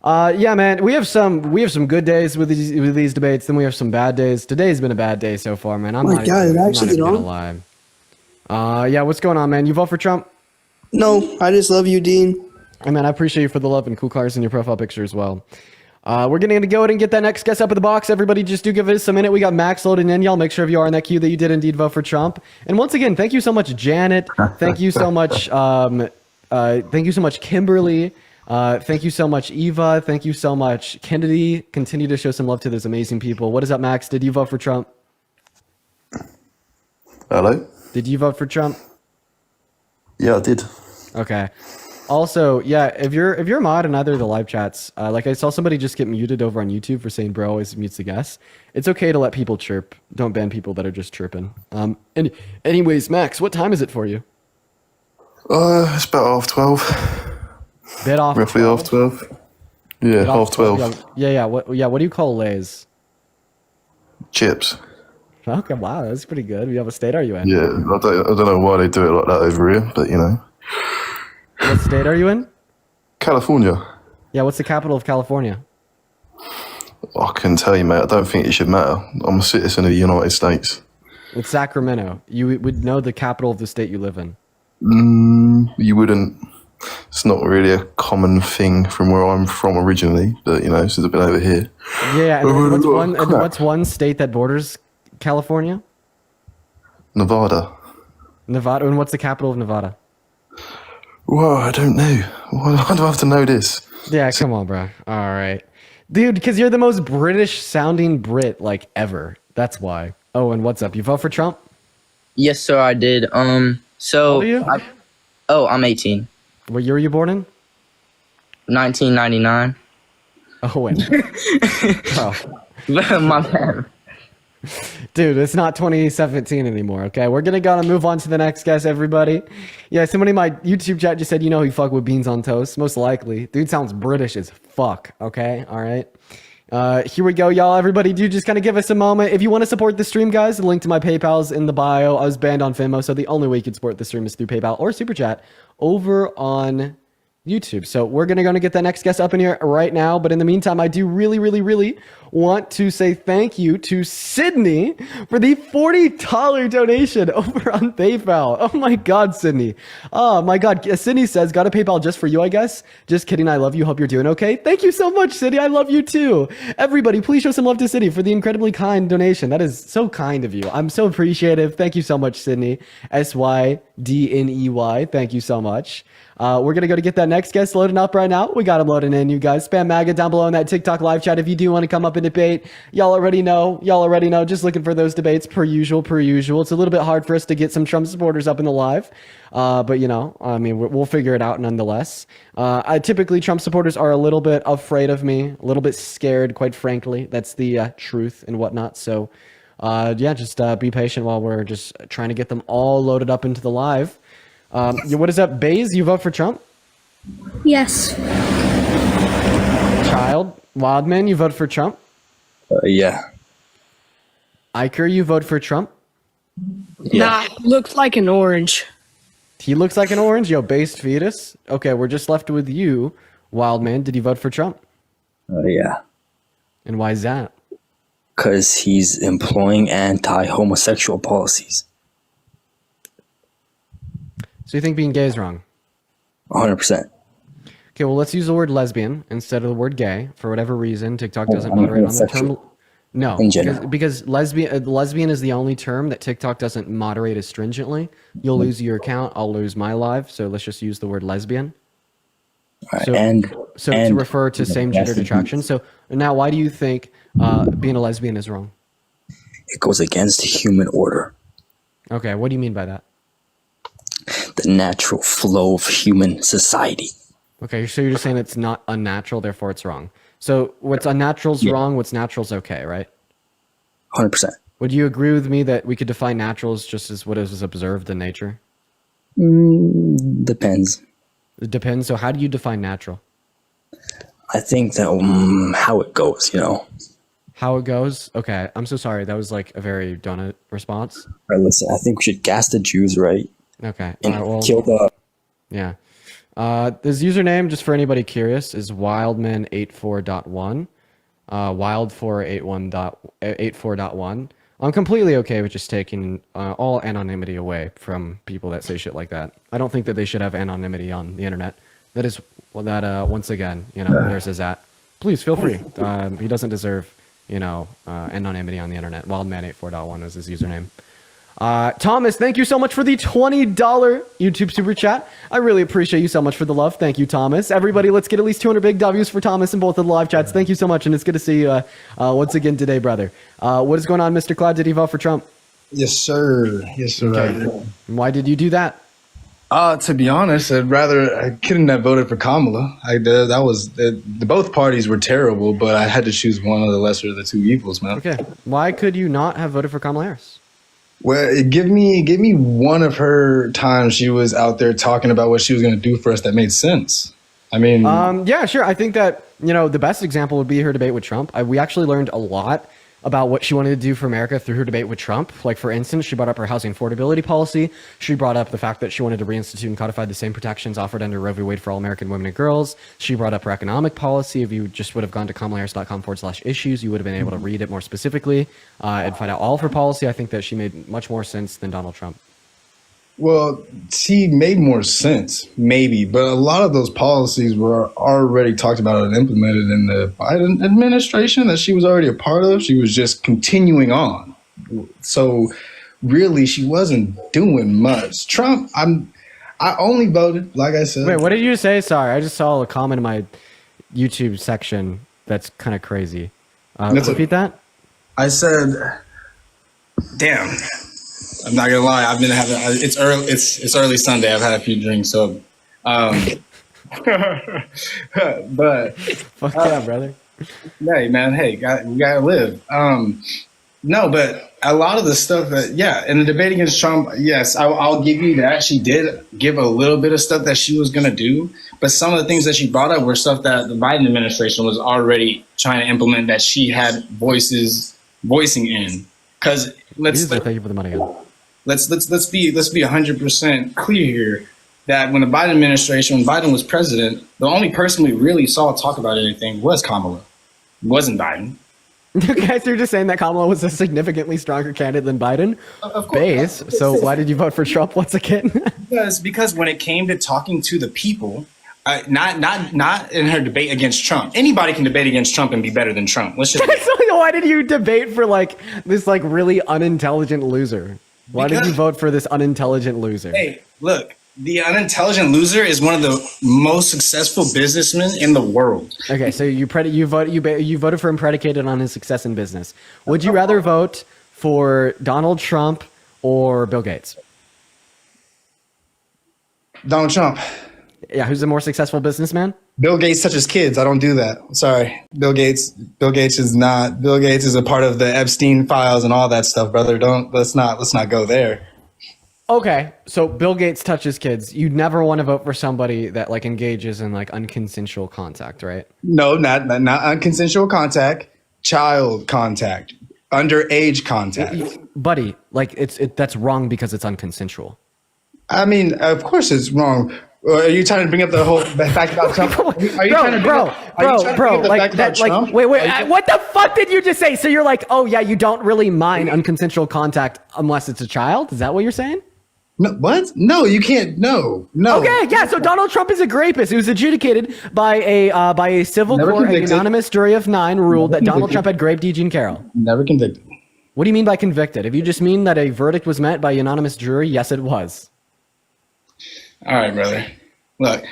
Yeah, man, we have some good days with these debates, then we have some bad days. Today's been a bad day so far, man. I'm not even gonna lie. Yeah, what's going on, man? You vote for Trump? No, I just love you, Dean. Hey, man, I appreciate you for the love and cool cars in your profile picture as well. We're going to go ahead and get that next guest up in the box. Everybody just do give us a minute. We got Max loading in. Y'all make sure if you are in that queue that you did indeed vote for Trump. And once again, thank you so much, Janet. Thank you so much. Thank you so much, Kimberly. Thank you so much, Eva. Thank you so much, Kennedy. Continue to show some love to those amazing people. What is up, Max? Did you vote for Trump? Hello? Did you vote for Trump? Yeah, I did. Okay. Also, yeah, if you're a mod in either of the live chats, like I saw somebody just get muted over on YouTube for saying bro always mutes the guests. It's okay to let people chirp. Don't ban people that are just chirping. And anyways, Max, what time is it for you? It's about 12:30. Bit off. Roughly 12? 12. Yeah, half 12. Yeah. What do you call Lays? Chips. Okay, wow, that's pretty good. What state are you in? Yeah, I don't know why they do it like that over here, but you know. What state are you in? California. Yeah, what's the capital of California? I can tell you, mate, I don't think it should matter. I'm a citizen of the United States. It's Sacramento. You would know the capital of the state you live in. You wouldn't. It's not really a common thing from where I'm from originally, but you know, since I've been over here. Yeah, and what's one state that borders California? Nevada. Nevada, and what's the capital of Nevada? Whoa, I don't know. Why do I have to know this? Yeah, come on, bro. All right. Dude, because you're the most British sounding Brit, like, ever. That's why. Oh, and what's up? You vote for Trump? Yes, sir, I did. So... How old are you? I'm 18. What year were you born in? 1999. Oh, wait. Oh. My bad. Dude, it's not 2017 anymore, okay? We're gonna move on to the next guest, everybody. Yeah, somebody in my YouTube chat just said, you know, he fuck with beans on toast. Most likely. Dude sounds British as fuck, okay? All right. Here we go, y'all. Everybody, do just kind of give us a moment. If you want to support the stream, guys, the link to my PayPal's in the bio. I was banned on Venmo, so the only way you can support the stream is through PayPal or Super Chat over on YouTube. So we're going to get that next guest up in here right now. But in the meantime, I do really, really, really want to say thank you to Sydney for the $40 donation over on PayPal. Oh my God, Sydney. Oh my God. Sydney says, got a PayPal just for you, I guess. Just kidding. I love you. Hope you're doing okay. Thank you so much, Sydney. I love you too. Everybody, please show some love to Sydney for the incredibly kind donation. That is so kind of you. I'm so appreciative. Thank you so much, Sydney. SYDNEY. Thank you so much. We're going to get that next guest loading up right now. We got him loading in, you guys. Spam MAGA down below in that TikTok live chat if you do want to come up and debate. Y'all already know. Just looking for those debates per usual. It's a little bit hard for us to get some Trump supporters up in the live. But, you know, I mean, we'll figure it out nonetheless. Typically, Trump supporters are a little bit afraid of me, a little bit scared, quite frankly. That's the truth and whatnot. So Yeah, just be patient while we're just trying to get them all loaded up into the live. What is up, Baze? You vote for Trump? Yes. Child, Wildman, you vote for Trump? Yeah. Iker, you vote for Trump? Nah, looks like an orange. He looks like an orange. Yo, based fetus. Okay, we're just left with you, Wildman. Did you vote for Trump? Yeah. And why is that? Because he's employing anti-homosexual policies. So you think being gay is wrong? 100%. Okay, well, let's use the word lesbian instead of the word gay. For whatever reason, TikTok doesn't moderate on the term. No, because lesbian is the only term that TikTok doesn't moderate as stringently. You'll lose your account. I'll lose my live. So let's just use the word lesbian. Right, So to refer to same-gendered attraction. So now, why do you think being a lesbian is wrong? It goes against the human order. Okay, what do you mean by that? The natural flow of human society. Okay, so you're just saying it's not unnatural, therefore it's wrong. So what's unnatural is wrong, what's natural is okay, right? 100%. Would you agree with me that we could define natural as just as what is observed in nature? Depends. It depends. So how do you define natural? I think that how it goes, How it goes? Okay, I'm so sorry. That was like a very donut response. All right, listen, I think we should gas the Jews, right? Okay. And all right, well, kill the... Yeah. This username, just for anybody curious, is wildman84.1. Wild481.84.1. I'm completely okay with just taking all anonymity away from people that say shit like that. I don't think that they should have anonymity on the internet. That is, once again, there's his at. Please feel free. He doesn't deserve, anonymity on the internet. Wildman84.1 is his username. Thomas, thank you so much for the $20 YouTube super chat. I really appreciate you so much for the love. Thank you, Thomas. Everybody, let's get at least 200 big W's for Thomas in both of the live chats. Thank you so much, and it's good to see you once again today, brother. What is going on, Mr. Cloud? Did he vote for Trump? Yes, sir. Yes, sir. Okay. Why did you do that? To be honest, I couldn't have voted for Kamala. Both parties were terrible, but I had to choose one of the lesser of the two evils, man. Okay. Why could you not have voted for Kamala Harris? Well, give me one of her times she was out there talking about what she was going to do for us that made sense. I mean, yeah, sure. I think that, the best example would be her debate with Trump. We actually learned a lot about what she wanted to do for America through her debate with Trump. Like, for instance, she brought up her housing affordability policy. She brought up the fact that she wanted to reinstitute and codify the same protections offered under Roe v. Wade for all American women and girls. She brought up her economic policy. If you just would have gone to kamalaharris.com/issues, you would have been able to read it more specifically and find out all of her policy. I think that she made much more sense than Donald Trump. well, she made more sense, maybe, but a lot of those policies were already talked about and implemented in the Biden administration that she was already a part of. She was just continuing on. So really, she wasn't doing much. Trump, I only voted, like I said. Wait, what did you say? Sorry, I just saw a comment in my YouTube section that's kind of crazy. Repeat that? I said, damn. I'm not gonna lie. I've been having. It's early. It's early Sunday. I've had a few drinks, so. But. Fuck yeah, brother. Hey man, hey, we gotta live. No, but a lot of the stuff that, in the debate against Trump, yes, I'll give you that. She did give a little bit of stuff that she was gonna do, but some of the things that she brought up were stuff that the Biden administration was already trying to implement that she had voicing in. Because thank you for the money. Let's be 100% clear here that when the Biden administration, when Biden was president, the only person we really saw talk about anything was Kamala. It wasn't Biden. Okay, so you're just saying that Kamala was a significantly stronger candidate than Biden? Of course. Base. So why did you vote for Trump once again? because when it came to talking to the people, not in her debate against Trump. Anybody can debate against Trump and be better than Trump. Let's just. So why did you debate for this really unintelligent loser? Why did you vote for this unintelligent loser? Hey, look, the unintelligent loser is one of the most successful businessmen in the world. Okay, so you voted for him predicated on his success in business. Would you rather vote for Donald Trump or Bill Gates? Donald Trump. Yeah, who's a more successful businessman? Bill Gates touches kids. I don't do that. Sorry. Bill Gates is not. Bill Gates is a part of the Epstein files and all that stuff, brother. Let's not go there. Okay, so Bill Gates touches kids. You'd never want to vote for somebody that like engages in like unconsensual contact, right? No, not unconsensual contact, child contact, underage contact. Buddy, like that's wrong because it's unconsensual. I mean, of course it's wrong. Are you trying to bring up the fact about Trump? Are you trying to bring up like that? Like, wait, what the fuck did you just say? So you're like, oh yeah, you don't really mind unconsensual contact unless it's a child? Is that what you're saying? No, what? No, you can't. No. Okay, yeah. So Donald Trump is a rapist. It was adjudicated by a civil Never court. convicted. A unanimous jury of 9 ruled that Donald convicted. Trump had raped Eugene Carroll. Never convicted. What do you mean by convicted? If you just mean that a verdict was met by a unanimous jury, yes, it was. All right, brother. Look,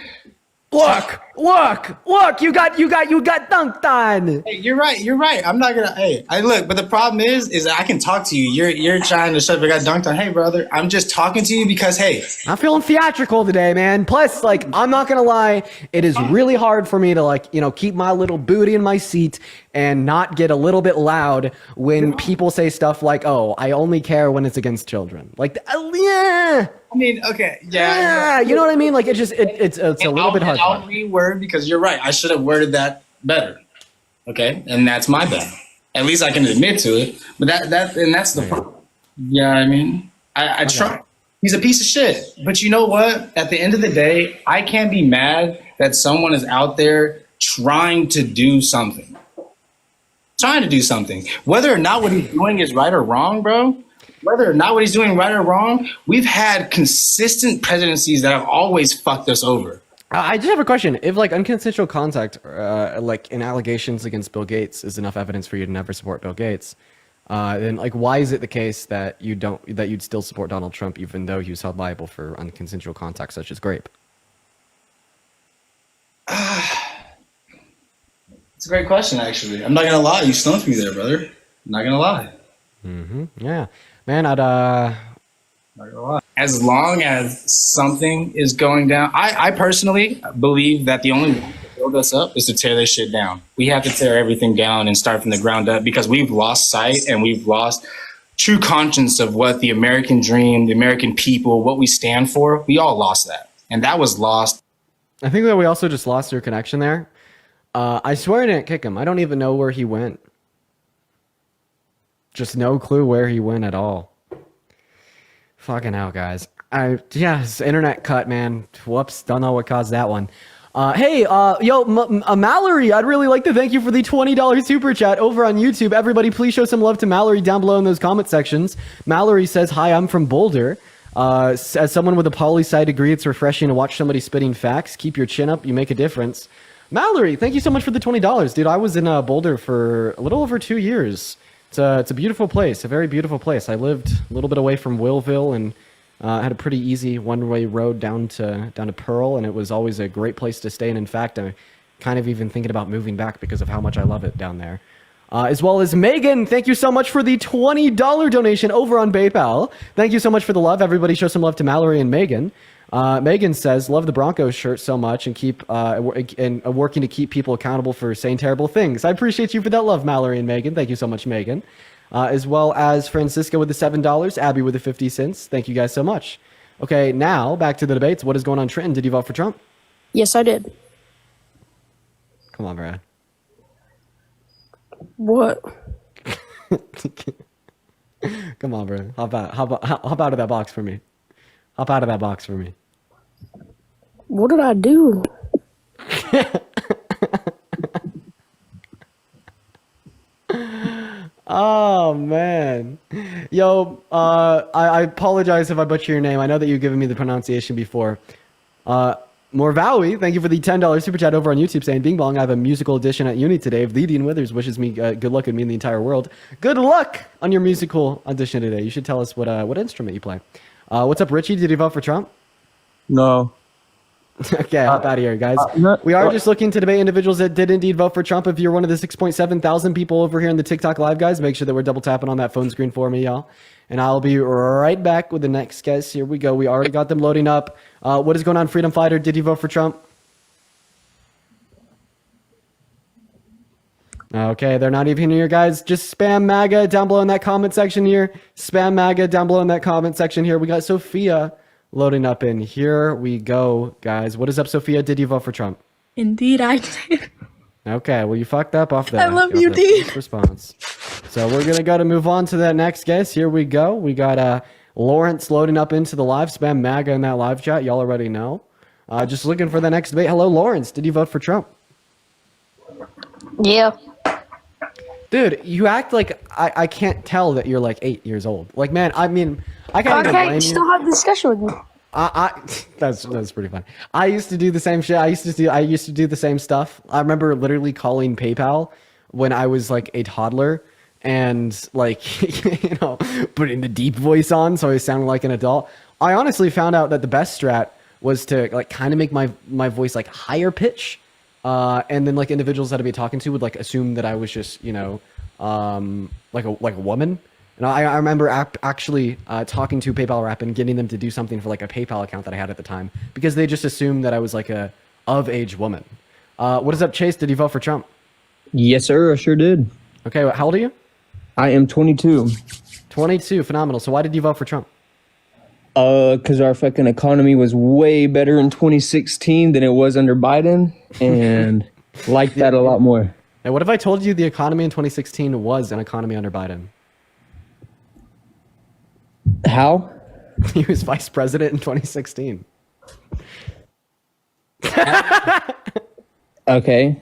you got dunked on. hey, you're right. I'm not gonna. Hey, look, but the problem is that I can talk to you. You're trying to shut up. I got dunked on. Hey, brother, I'm just talking to you because hey, I'm feeling theatrical today, man. Plus, like, I'm not gonna lie, it is really hard for me to like, keep my little booty in my seat and not get a little bit loud when people say stuff like, "Oh, I only care when it's against children." Like, yeah. I mean, okay, yeah. You know what I mean? Like, it's a little bit hard. I'll reword because you're right. I should have worded that better. Okay, and that's my bad. At least I can admit to it. But that's the problem. Yeah, I mean, I try. He's a piece of shit. But you know what? At the end of the day, I can't be mad that someone is out there trying to do something. Whether or not what he's doing is right or wrong, bro. Whether or not what he's doing right or wrong, we've had consistent presidencies that have always fucked us over. I just have a question. If like unconsensual contact, like in allegations against Bill Gates is enough evidence for you to never support Bill Gates, then like why is it the case that you'd still support Donald Trump even though he was held liable for unconsensual contact such as grape? It's a great question, actually. I'm not gonna lie. You stumped me there, brother. I'm not gonna lie. Yeah, man. As long as something is going down, I personally believe that the only way to build us up is to tear this shit down. We have to tear everything down and start from the ground up because we've lost sight and we've lost true conscience of what the American dream, the American people, what we stand for. We all lost that, and that was lost. I think that we also just lost your connection there. I swear I didn't kick him. I don't even know where he went. Just no clue where he went at all. Fucking hell, guys. His internet cut, man. Whoops. Don't know what caused that one. Hey, Mallory, I'd really like to thank you for the $20 super chat over on YouTube. Everybody, please show some love to Mallory down below in those comment sections. Mallory says, "Hi, I'm from Boulder. As someone with a poli-sci degree, it's refreshing to watch somebody spitting facts. Keep your chin up. You make a difference." Mallory, thank you so much for the $20. Dude, I was in Boulder for a little over 2 years. It's a beautiful place, a very beautiful place. I lived a little bit away from Willville and had a pretty easy one-way road down to Pearl, and it was always a great place to stay. And in fact, I'm kind of even thinking about moving back because of how much I love it down there. As well as Megan, thank you so much for the $20 donation over on PayPal. Thank you so much for the love. Everybody show some love to Mallory and Megan. Megan says, "Love the Broncos shirt so much and keep working to keep people accountable for saying terrible things." I appreciate you for that love, Mallory and Megan. Thank you so much, Megan. As well as Francisco with the $7, Abby with the 50 cents. Thank you guys so much. Okay, now back to the debates. What is going on, Trenton? Did you vote for Trump? Yes, I did. Come on, Brad. What? Come on, bro. Hop out of that box for me. Hop out of that box for me. What did I do? Oh man, yo, I apologize if I butcher your name. I know that you've given me the pronunciation before. Morvawi, thank you for the $10 super chat over on YouTube saying, "Bing bong, I have a musical audition at uni today. If Lee Dean Withers wishes me good luck and me and the entire world. Good luck on your musical audition today. You should tell us what instrument you play." What's up, Richie? Did you vote for Trump? No. Okay, hop out of here, guys. We are just looking to debate individuals that did indeed vote for Trump. If you're one of the 6.7 thousand people over here in the TikTok live, guys, make sure that we're double tapping on that phone screen for me, y'all. And I'll be right back with the next guest. Here we go. We already got them loading up. What is going on, Freedom Fighter? Did you vote for Trump? Okay, they're not even here, guys. Just spam MAGA down below in that comment section here. Spam MAGA down below in that comment section here. We got Sophia loading up in. Here we go, guys. What is up, Sophia? Did you vote for Trump? Indeed, I did. Okay, well, you fucked up off that. I love you, Dean. Response. So we're going to move on to that next guest. Here we go. We got Lawrence loading up into the live. Spam MAGA in that live chat. Y'all already know. Just looking for the next debate. Hello, Lawrence. Did you vote for Trump? Yeah. Dude, you act like I can't tell that you're like 8 years old. Like, man, I mean, I can't even blame you. Still have a discussion with me. That's pretty fun. I used to do the same shit. I used to do the same stuff. I remember literally calling PayPal when I was like a toddler and like putting the deep voice on so I sounded like an adult. I honestly found out that the best strat was to like kind of make my voice like higher pitch. And then like individuals that I'd be talking to would like assume that I was just, like a woman. And I remember actually talking to PayPal rep and getting them to do something for like a PayPal account that I had at the time because they just assumed that I was like a of-age woman. What is up, Chase? Did you vote for Trump? Yes, sir. I sure did. Okay, how old are you? I am 22. 22, phenomenal. So why did you vote for Trump? Because our fucking economy was way better in 2016 than it was under Biden, and like that a lot more. And what if I told you the economy in 2016 was an economy under Biden? How? He was vice president in 2016. Okay.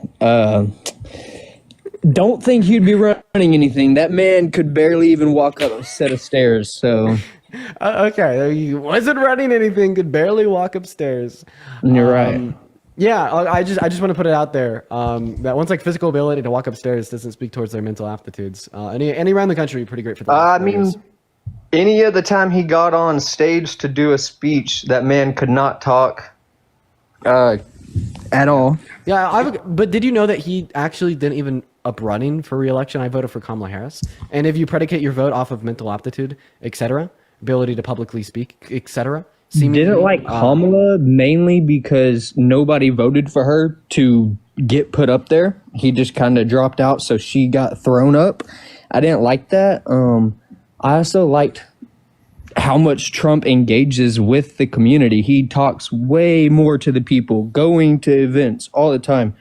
Don't think he'd be running anything. That man could barely even walk up a set of stairs, so... Okay, he wasn't running anything, could barely walk upstairs. You're right. Yeah, I just want to put it out there that one's like physical ability to walk upstairs doesn't speak towards their mental aptitudes. Any around the country, pretty great for that. I mean, any other time he got on stage to do a speech, that man could not talk at all. Yeah, but did you know that he actually didn't even up running for re-election? I voted for Kamala Harris. And if you predicate your vote off of mental aptitude, etc., ability to publicly speak, etc., didn't like Kamala mainly because nobody voted for her to get put up there. He just kind of dropped out, so she got thrown up. I didn't like that. I also liked how much Trump engages with the community. He talks way more to the people, going to events all the time.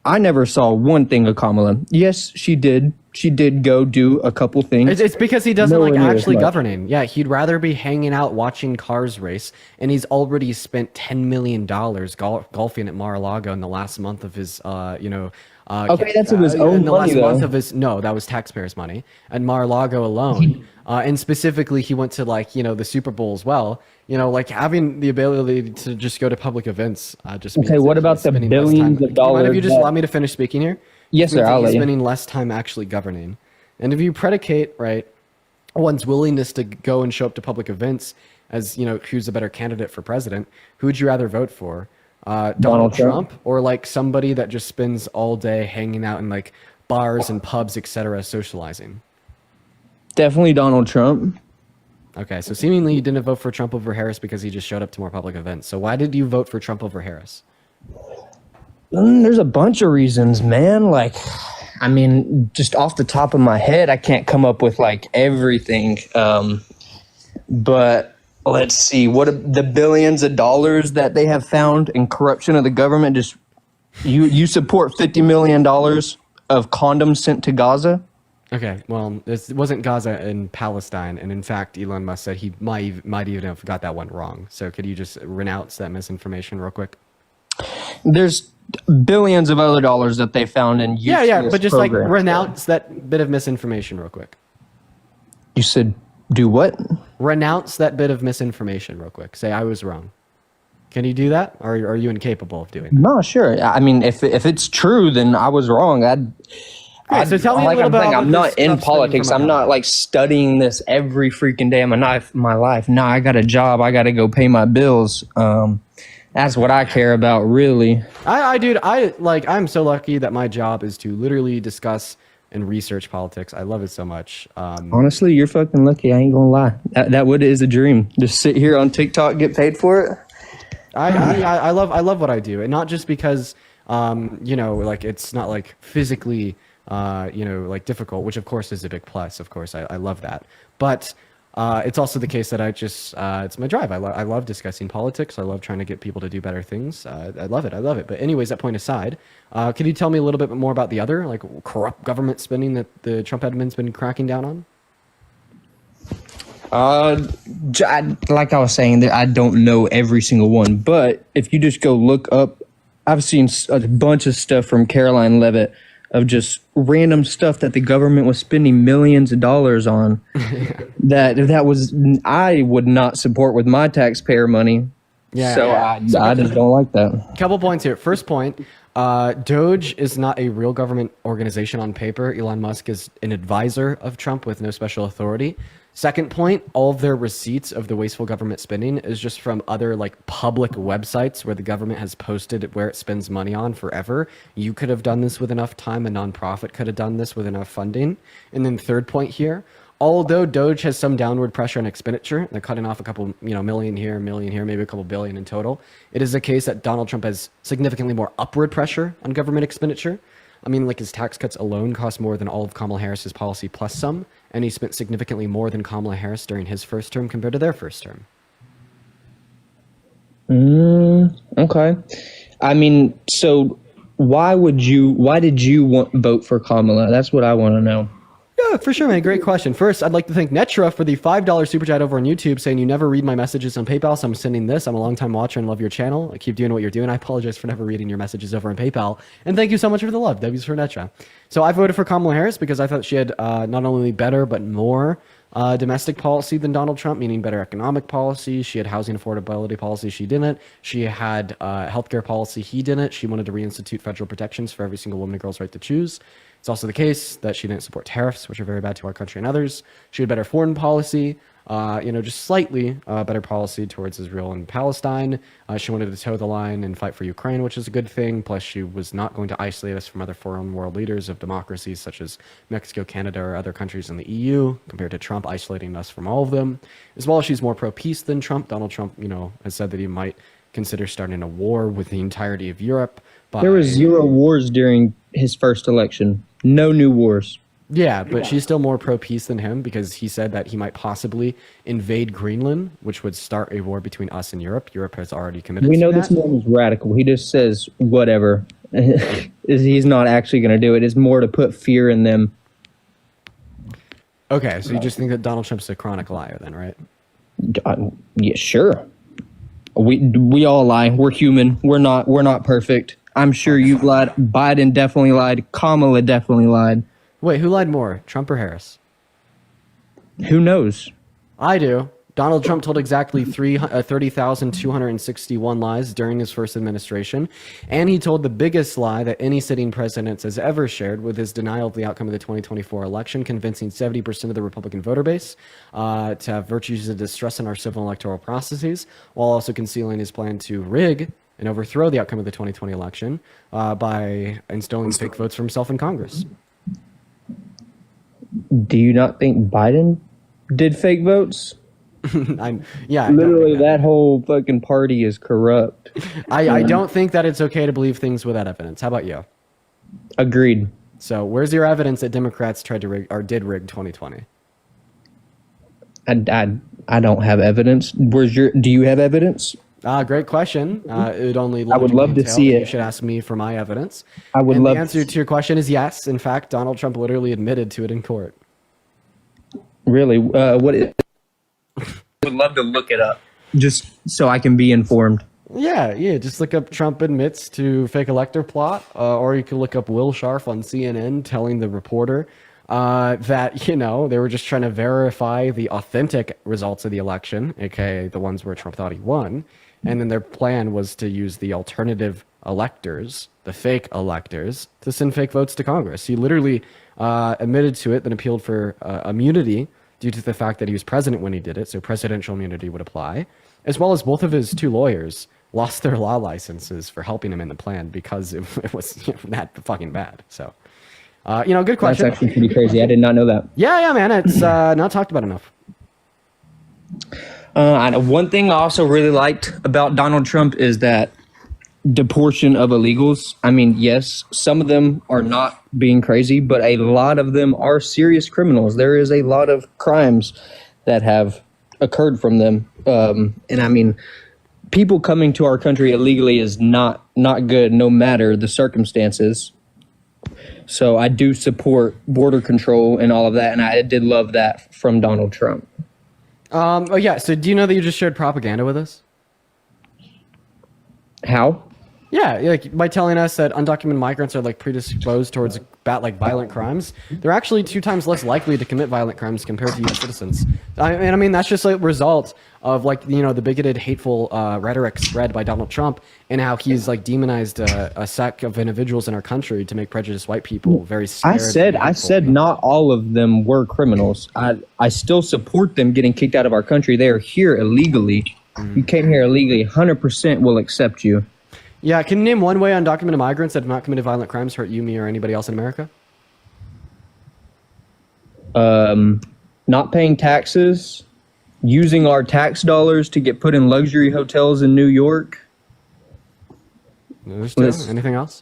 I never saw one thing of Kamala. Yes, she did. She did go do a couple things. It's because he doesn't like actually governing. Yeah, he'd rather be hanging out watching cars race, and he's already spent $10 million golfing at Mar-a-Lago in the last month of his, okay, that's of his own money, though. No, that was taxpayers' money at Mar-a-Lago alone. And specifically, he went to the Super Bowl as well. Like having the ability to just go to public events. Just okay, what about the billions of dollars? Mind if you just allow me to finish speaking here? Yes, sir. I'll let you. Spending less time actually governing, and if you predicate one's willingness to go and show up to public events as who's a better candidate for president, who would you rather vote for? Donald Trump or like somebody that just spends all day hanging out in like bars and pubs, etc., socializing? Definitely Donald Trump. Okay, so seemingly you didn't vote for Trump over Harris because he just showed up to more public events. So why did you vote for Trump over Harris? There's a bunch of reasons, man. Like, I mean, just off the top of my head, I can't come up with like everything. But let's see, what the billions of dollars that they have found in corruption of the government. Just you support $50 million of condoms sent to Gaza? Okay, well, it wasn't Gaza in Palestine, and in fact, Elon Musk said he might even have got that one wrong. So could you just renounce that misinformation real quick? There's billions of other dollars that they found in useless but just programs. Like renounce that bit of misinformation real quick. You said do what? Renounce that bit of misinformation real quick. Say I was wrong. Can you do that, or are you incapable of doing that? No, sure. I mean, if it's true, then I was wrong. So tell me a little about. I'm not in politics. I'm not like studying this every freaking day of my life. No, I got a job. I got to go pay my bills. That's what I care about, really. I'm so lucky that my job is to literally discuss and research politics. I love it so much. Honestly, you're fucking lucky. I ain't gonna lie. That is a dream. Just sit here on TikTok, get paid for it. I love what I do, and not just because it's not like physically like difficult, which of course is a big plus. Of course, I love that. But it's also the case that it's my drive. I love discussing politics. I love trying to get people to do better things. I love it. But anyways, that point aside, can you tell me a little bit more about the other, like, corrupt government spending that the Trump admin's been cracking down on? Like I was saying, I don't know every single one, but if you just go look up, I've seen a bunch of stuff from Caroline Levitt of just random stuff that the government was spending millions of dollars on that was I would not support with my taxpayer money. I just don't like that. Couple points here. First point, Doge is not a real government organization on paper. Elon Musk is an advisor of Trump with no special authority. Second point, all of their receipts of the wasteful government spending is just from other like public websites where the government has posted where it spends money on forever. You could have done this with enough time. A nonprofit could have done this with enough funding. And then third point here, although Doge has some downward pressure on expenditure, they're cutting off a couple, million here, maybe a couple billion in total. It is a case that Donald Trump has significantly more upward pressure on government expenditure. I mean, like his tax cuts alone cost more than all of Kamala Harris's policy plus some, and he spent significantly more than Kamala Harris during his first term compared to their first term. Okay. I mean, so why did you vote for Kamala? That's what I want to know. Yeah, for sure, man. Great question. First, I'd like to thank Netra for the $5 super chat over on YouTube saying you never read my messages on PayPal, so I'm sending this. I'm a longtime watcher and love your channel. I keep doing what you're doing. I apologize for never reading your messages over on PayPal. And thank you so much for the love. W's for Netra. So I voted for Kamala Harris because I thought she had not only better, but more domestic policy than Donald Trump, meaning better economic policy. She had housing affordability policy. She didn't. She had healthcare policy. He didn't. She wanted to reinstitute federal protections for every single woman and girl's right to choose. It's also the case that she didn't support tariffs, which are very bad to our country and others. She had better foreign policy, just slightly better policy towards Israel and Palestine. She wanted to toe the line and fight for Ukraine, which is a good thing. Plus, she was not going to isolate us from other foreign world leaders of democracies such as Mexico, Canada, or other countries in the EU, compared to Trump isolating us from all of them. As well as she's more pro-peace than Trump. Donald Trump, has said that he might consider starting a war with the entirety of Europe. There was 0 wars during his first election. No new wars. Yeah, but she's still more pro-peace than him because he said that he might possibly invade Greenland, which would start a war between us and Europe. Europe has already committed to that. We know this man is radical. He just says whatever. He's not actually going to do it. It's more to put fear in them. Okay, so you just think that Donald Trump's a chronic liar then, right? Yeah, sure. We all lie. We're human. We're not perfect. I'm sure you've lied. Biden definitely lied. Kamala definitely lied. Wait, who lied more, Trump or Harris? Who knows? I do. Donald Trump told exactly 30,261 lies during his first administration, and he told the biggest lie that any sitting president has ever shared with his denial of the outcome of the 2024 election, convincing 70% of the Republican voter base to have virtues of distrust in our civil electoral processes, while also concealing his plan to rig and overthrow the outcome of the 2020 election by installing fake votes for himself in Congress. Do you not think Biden did fake votes? Literally, that whole fucking party is corrupt. I don't think that it's okay to believe things without evidence. How about you? Agreed. So where's your evidence that Democrats tried to rig or did rig 2020? I don't have evidence. Do you have evidence? Great question. It only I would love to see it. You should ask me for my evidence. I would love. The answer to your question is yes. In fact, Donald Trump literally admitted to it in court. Really? What? Would love to look it up just so I can be informed. Yeah. Just look up Trump admits to fake elector plot, or you can look up Will Scharf on CNN telling the reporter that they were just trying to verify the authentic results of the election, aka the ones where Trump thought he won. And then their plan was to use the alternative electors, the fake electors, to send fake votes to Congress. He literally admitted to it, then appealed for immunity due to the fact that he was president when he did it, so presidential immunity would apply, as well as both of his 2 lawyers lost their law licenses for helping him in the plan because it was that fucking bad. So, good question. That's actually pretty crazy. I did not know that. Yeah, man. It's not talked about enough. One thing I also really liked about Donald Trump is that deportation of illegals. I mean, yes, some of them are not being crazy, but a lot of them are serious criminals. There is a lot of crimes that have occurred from them. And I mean, people coming to our country illegally is not good, no matter the circumstances. So I do support border control and all of that, and I did love that from Donald Trump. Oh yeah. So do you know that you just shared propaganda with us? How? Yeah, like by telling us that undocumented migrants are like predisposed towards violent crimes. They're actually 2 times less likely to commit violent crimes compared to U.S. citizens. I mean that's just a result of like the bigoted, hateful rhetoric spread by Donald Trump and how he's like demonized a sect of individuals in our country to make prejudiced white people very scared. I said not all of them were criminals. I still support them getting kicked out of our country. They are here illegally. You came here illegally. 100% will accept you. Yeah, can you name one way undocumented migrants that have not committed violent crimes hurt you, me, or anybody else in America? Not paying taxes, using our tax dollars to get put in luxury hotels in New York. Anything else?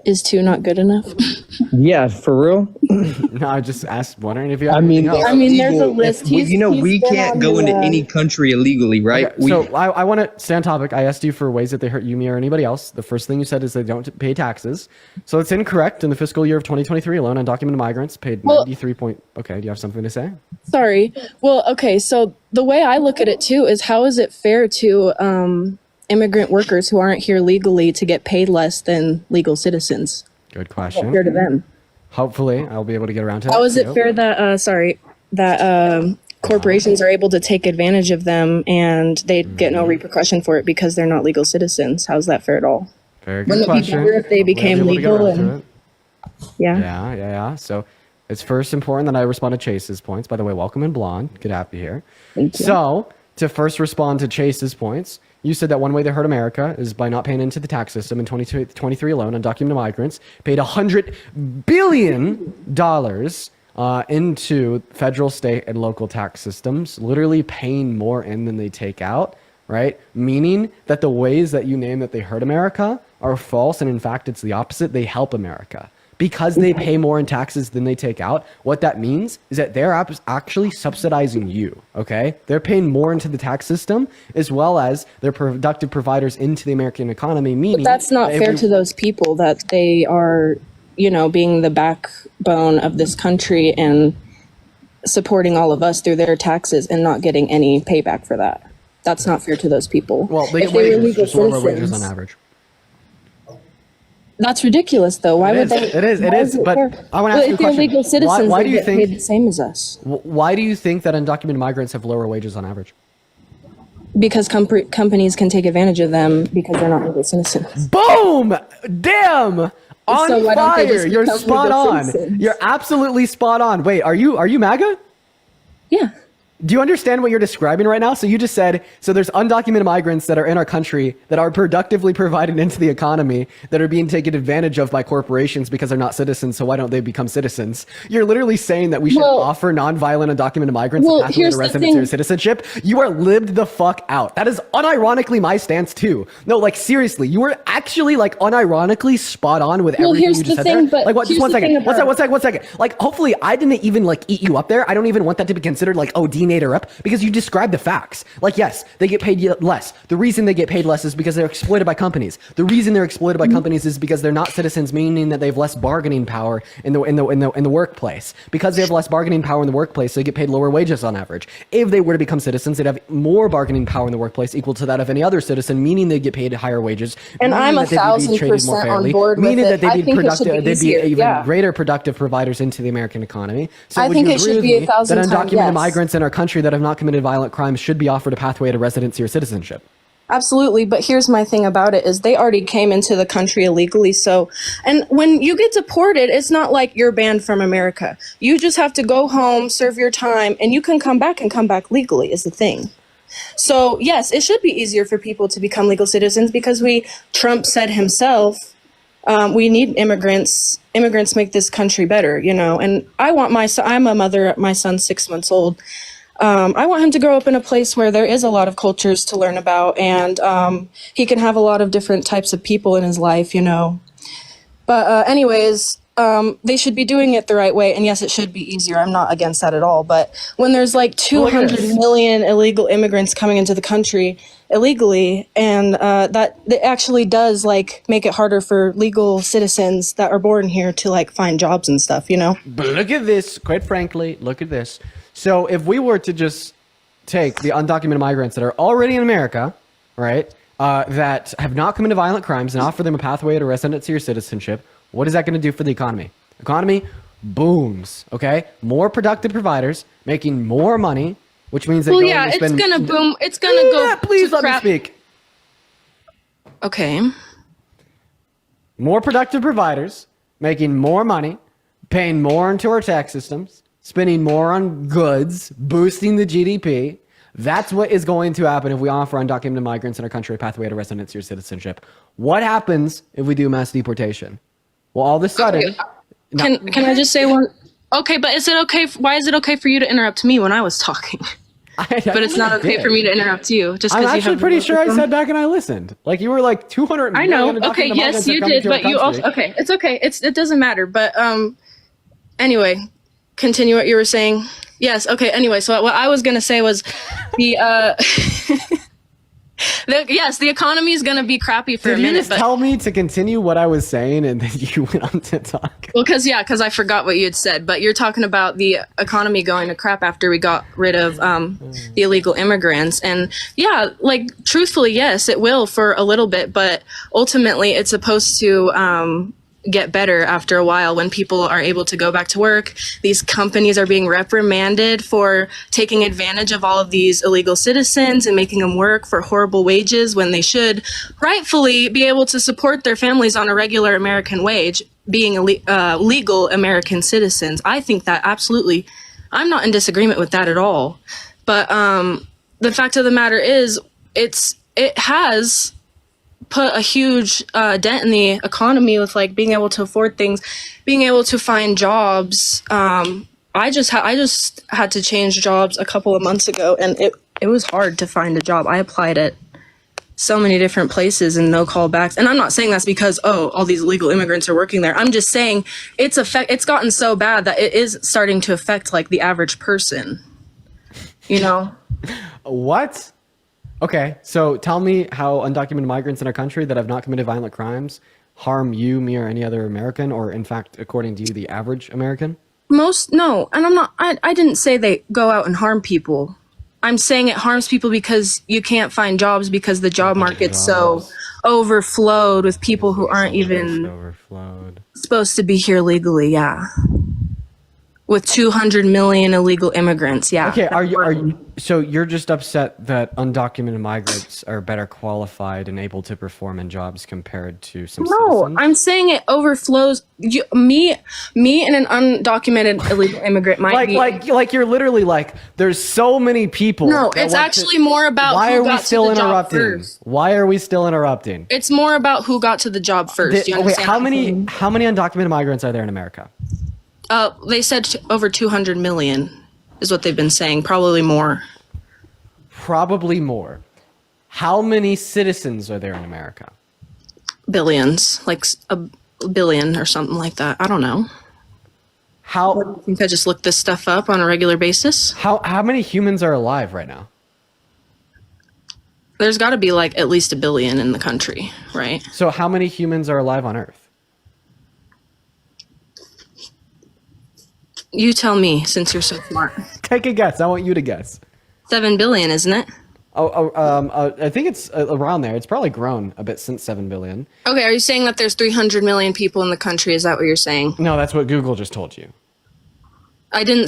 Is 2 not good enough? Yeah, for real. No, I just asked, wondering if you have I mean, there's a list. We can't go into any country illegally, right? Okay, so I want to stay on topic. I asked you for ways that they hurt you, me, or anybody else. The first thing you said is they don't pay taxes. So it's incorrect. In the fiscal year of 2023 alone, undocumented migrants paid 93 point. Okay, do you have something to say? Sorry. Well, okay. So the way I look at it too is how is it fair to immigrant workers who aren't here legally to get paid less than legal citizens? Good question. Fair to them. Hopefully, I'll be able to get around to that. How is it fair that corporations are able to take advantage of them and they get no repercussion for it because they're not legal citizens? How's that fair at all? Very good question. Wouldn't it be better if they became legal? And Yeah. So it's first important that I respond to Chase's points. By the way, welcome in Blonde. Good to have you here. Thank you. So to first respond to Chase's points, you said that one way they hurt America is by not paying into the tax system. In 2023 alone, undocumented migrants paid $100 billion into federal, state, and local tax systems, literally paying more in than they take out, right? Meaning that the ways that you name that they hurt America are false, and in fact, it's the opposite. They help America. Because they pay more in taxes than they take out, what that means is that they're actually subsidizing you, okay? They're paying more into the tax system as well as they're productive providers into the American economy, meaning... But that's not fair to those people that they are, being the backbone of this country and supporting all of us through their taxes and not getting any payback for that. That's not fair to those people. Well, they get wages, lower wages on average. That's ridiculous, though. Why would they? It is. But I want to ask you a question. If they're legal citizens, why do you think paid the same as us? Why do you think that undocumented migrants have lower wages on average? Because companies can take advantage of them because they're not legal citizens. Boom! Damn! On So why don't they fire! just You're become spot legal on. citizens? You're absolutely spot on. Wait, are you MAGA? Yeah. Do you understand what you're describing right now? So you just said, so there's undocumented migrants that are in our country that are productively provided into the economy that are being taken advantage of by corporations because they're not citizens, so why don't they become citizens? You're literally saying that we should offer nonviolent undocumented migrants a pathway to residency or citizenship. You are lived the fuck out. That is unironically my stance too. No, like seriously, you were actually like unironically spot on with everything you just said there. Like what, just one second. One second. Like hopefully I didn't even like eat you up there. I don't even want that to be considered like, oh, D her up, because you described the facts. Like, yes, they get paid less. The reason they get paid less is because they're exploited by companies. The reason they're exploited by companies is because they're not citizens, meaning that they have less bargaining power in the workplace. Because they have less bargaining power in the workplace, they get paid lower wages on average. If they were to become citizens, they'd have more bargaining power in the workplace equal to that of any other citizen, meaning they get paid higher wages. And I'm 1,000% on board with meaning it. that they'd I be think it productive, should be they'd be easier. even greater productive providers into the American economy. So I would think you it agree should with be me 1,000 that times, undocumented yes. migrants in our country that have not committed violent crimes should be offered a pathway to residency or citizenship? Absolutely, but here's my thing about it is they already came into the country illegally. So, and when you get deported, it's not like you're banned from America. You just have to go home, serve your time, and you can come back legally is the thing. So yes, it should be easier for people to become legal citizens because Trump said himself, we need immigrants. Immigrants make this country better, and I want I'm a mother, my son's 6 months old. I want him to grow up in a place where there is a lot of cultures to learn about, and he can have a lot of different types of people in his life, you know. But anyways, they should be doing it the right way. And yes, it should be easier. I'm not against that at all. But when there's like 200 million illegal immigrants coming into the country illegally, and that actually does like make it harder for legal citizens that are born here to like find jobs and stuff, you know? But look at this, quite frankly, look at this. So if we were to just take the undocumented migrants that are already in America, right, that have not committed violent crimes and offer them a pathway to residency or citizenship, what is that going to do for the economy? Economy booms, okay? More productive providers making more money, which means they it's gonna boom. It's gonna go. Please let me speak. Okay. More productive providers making more money, paying more into our tax systems, spending more on goods, boosting the GDP. That's what is going to happen if we offer undocumented migrants in our country a pathway to residency or citizenship. What happens if we do mass deportation? Well, all of a sudden... Can I just say one? Okay, but is it okay? Why is it okay for you to interrupt me when I was talking? But it's not okay for me to interrupt you. Just I'm because actually pretty sure I sat back and I listened. Like you were like 200. I know. Okay, yes, you did. But you also okay. It's okay. It doesn't matter. But anyway, continue what you were saying. Yes. Okay. Anyway, so what I was gonna say was the the economy is gonna be crappy for a minute. Did you just tell me to continue what I was saying and then you went on to talk? Well, because I forgot what you had said. But you're talking about the economy going to crap after we got rid of the illegal immigrants, and yeah, like truthfully, yes, it will for a little bit, but ultimately, it's supposed to get better after a while when people are able to go back to work. These companies are being reprimanded for taking advantage of all of these illegal citizens and making them work for horrible wages when they should rightfully be able to support their families on a regular American wage, being legal American citizens. I think that absolutely, I'm not in disagreement with that at all. But the fact of the matter is, it has put a huge dent in the economy with like being able to afford things, being able to find jobs. I just had to change jobs a couple of months ago, and it was hard to find a job. I applied at so many different places and no callbacks. And I'm not saying that's because all these illegal immigrants are working there. I'm just saying it's gotten so bad that it is starting to affect like the average person. You know? What? Okay, so tell me how undocumented migrants in our country that have not committed violent crimes harm you, me, or any other American, or in fact, according to you, the average American? No, and I didn't say they go out and harm people. I'm saying it harms people because you can't find jobs because the job market's so overflowed with people who aren't even supposed to be here legally, yeah. With 200 million illegal immigrants, yeah. Okay, are you so you're just upset that undocumented migrants are better qualified and able to perform in jobs compared to some citizens? I'm saying it overflows. Me and an undocumented illegal immigrant might be like you're literally like there's so many people. No, it's actually more about who got to the job first. Why are we still interrupting? It's more about who got to the job first. Do you understand? How many undocumented migrants are there in America? They said over 200 million is what they've been saying. Probably more. Probably more. How many citizens are there in America? Billions, like a billion or something like that. I don't know. I think I just look this stuff up on a regular basis. How many humans are alive right now? There's got to be like at least a billion in the country, right? So how many humans are alive on Earth? You tell me, since you're so smart. Take a guess. I want you to guess. 7 billion, isn't it? I think it's around there. It's probably grown a bit since 7 billion. Okay, are you saying that there's 300 million people in the country? Is that what you're saying? No, that's what Google just told you. I didn't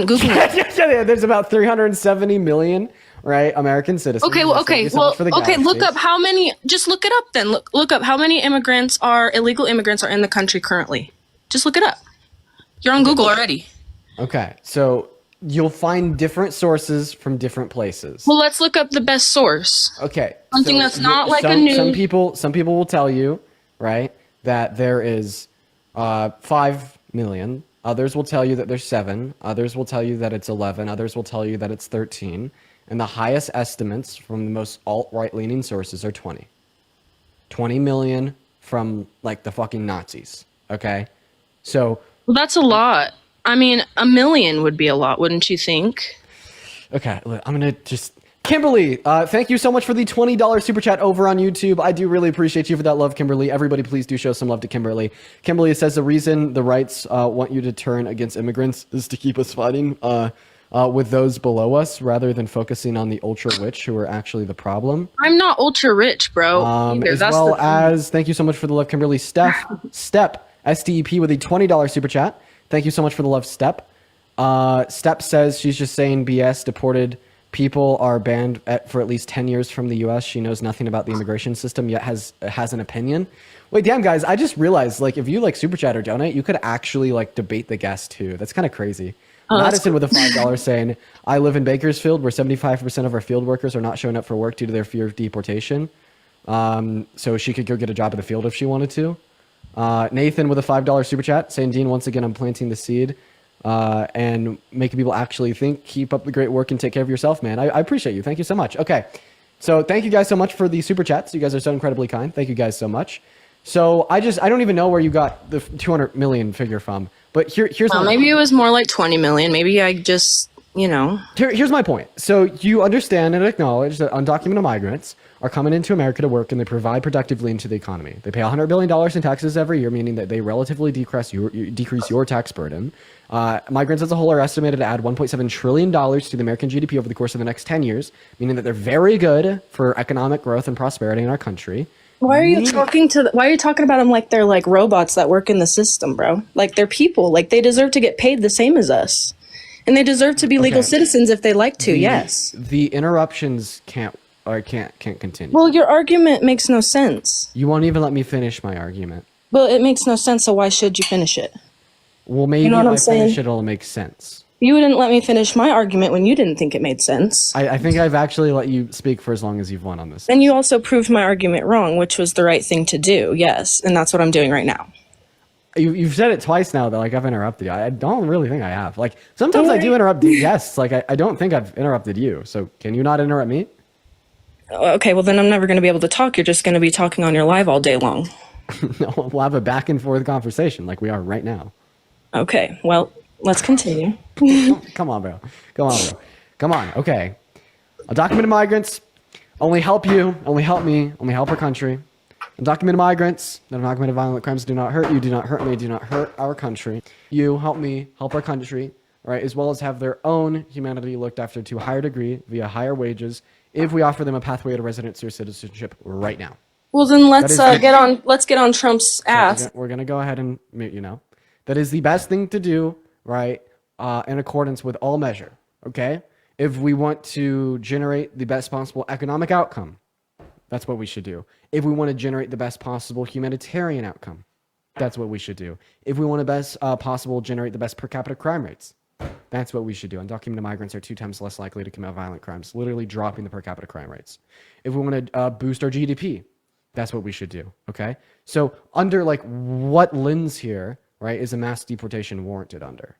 Google it. Yeah, there's about 370 million, right, American citizens. Okay, look up how many, just look it up then. Look up how many illegal immigrants are in the country currently. Just look it up. You're on Google already. Okay, so you'll find different sources from different places. Well, let's look up the best source. Okay. Something that's not like a news. Some people will tell you, right, that there is 5 million Others will tell you that there's 7. Others will tell you that it's 11. Others will tell you that it's 13. And the highest estimates from the most alt-right leaning sources are 20. 20 million from like the fucking Nazis. Okay? So Well, that's a lot. I mean, 1 million would be a lot, wouldn't you think? okay, look, I'm gonna just Kimberly, thank you so much for the $20 super chat over on YouTube. I do really appreciate you for that love, Kimberly. Everybody, please do show some love to Kimberly. Kimberly says the reason the rights want you to turn against immigrants is to keep us fighting with those below us rather than focusing on the ultra rich who are actually the problem. I'm not ultra rich, bro. Either. As That's well the thing. as, thank you so much for the love, Kimberly. Step, STEP with a $20 super chat. Thank you so much for the love, Step. Step says she's just saying BS. Deported people are banned for at least 10 years from the U.S. She knows nothing about the immigration system yet has an opinion. Wait, damn, guys, I just realized, like, if you, like, super chat or donate, you could actually, like, debate the guest, too. That's kind of crazy. Madison with a $5 saying, I live in Bakersfield where 75% of our field workers are not showing up for work due to their fear of deportation. So she could go get a job in the field if she wanted to. Nathan with a $5 super chat saying, Dean, once again, I'm planting the seed and making people actually think. Keep up the great work and take care of yourself, man. I appreciate you. Thank you so much. Okay. So thank you guys so much for the super chats. You guys are so incredibly kind. Thank you guys so much. So I don't even know where you got the 200 million figure from, but here's well, maybe it was more like 20 million. Maybe I just, you know. Here's my point. So you understand and acknowledge that undocumented migrants are coming into America to work and they provide productively into the economy. They pay $100 billion in taxes every year, meaning that they relatively decrease your tax burden. Migrants as a whole are estimated to add $1.7 trillion to the American GDP over the course of the next 10 years, meaning that they're very good for economic growth and prosperity in our country. Why are you why are you talking about them like they're like robots that work in the system, bro? Like they're people. Like they deserve to get paid the same as us. And they deserve to be legal citizens if they like to, yes. The interruptions can't continue. Well, your argument makes no sense. You won't even let me finish my argument. Well, it makes no sense, so why should you finish it? Well, maybe You know what if I'm I finish saying? it'll make sense. You didn't let me finish my argument when you didn't think it made sense. I think I've actually let you speak for as long as you've won on this. And you also proved my argument wrong, which was the right thing to do, yes. And that's what I'm doing right now. You've said it twice now that like I've interrupted you. I don't really think I have. Like sometimes I do interrupt guests. Like I don't think I've interrupted you. So can you not interrupt me? Okay, well then I'm never going to be able to talk. You're just going to be talking on your live all day long. No, we'll have a back and forth conversation like we are right now. Okay, well, let's continue. Come on, bro. Come on. Okay. Undocumented migrants only help you, only help me, only help our country. Undocumented migrants, undocumented violent crimes do not hurt you, do not hurt me, do not hurt our country. You help me, help our country, right? As well as have their own humanity looked after to a higher degree via higher wages if we offer them a pathway to residency or citizenship right now. Well, then let's get on Trump's ass. We're gonna go ahead and mute you now. That is the best thing to do, right? In accordance with all measure. Okay, if we want to generate the best possible economic outcome, that's what we should do. If we want to generate the best possible humanitarian outcome, that's what we should do. If we want to best possible generate the best per capita crime rates, that's what we should do. Undocumented migrants are 2 times less likely to commit violent crimes, literally dropping the per capita crime rates. If we want to boost our GDP, that's what we should do. Okay, so under like what lens here, right, is a mass deportation warranted under?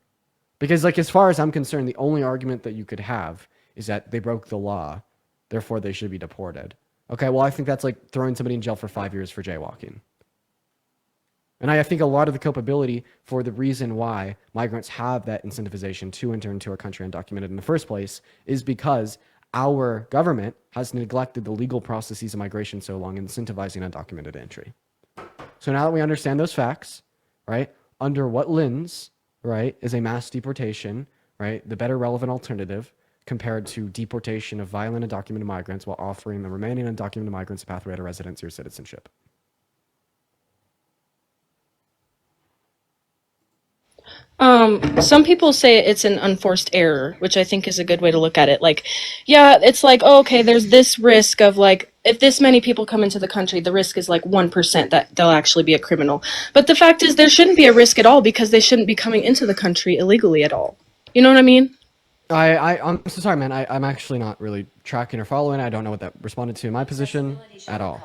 Because like as far as I'm concerned, the only argument that you could have is that they broke the law, therefore they should be deported. Okay, well I think that's like throwing somebody in jail for 5 years for jaywalking. And I think a lot of the culpability for the reason why migrants have that incentivization to enter into our country undocumented in the first place is because our government has neglected the legal processes of migration so long, incentivizing undocumented entry. So now that we understand those facts, right, under what lens, right, is a mass deportation, right, the better relevant alternative compared to deportation of violent undocumented migrants while offering the remaining undocumented migrants a pathway to residency or citizenship? Some people say it's an unforced error, which I think is a good way to look at it. Like, yeah, it's like, oh, okay, there's this risk of like, if this many people come into the country, the risk is like 1% that they'll actually be a criminal. But the fact is there shouldn't be a risk at all because they shouldn't be coming into the country illegally at all. You know what I mean? I'm so sorry, man. I'm actually not really tracking or following. I don't know what that responded to my position at all.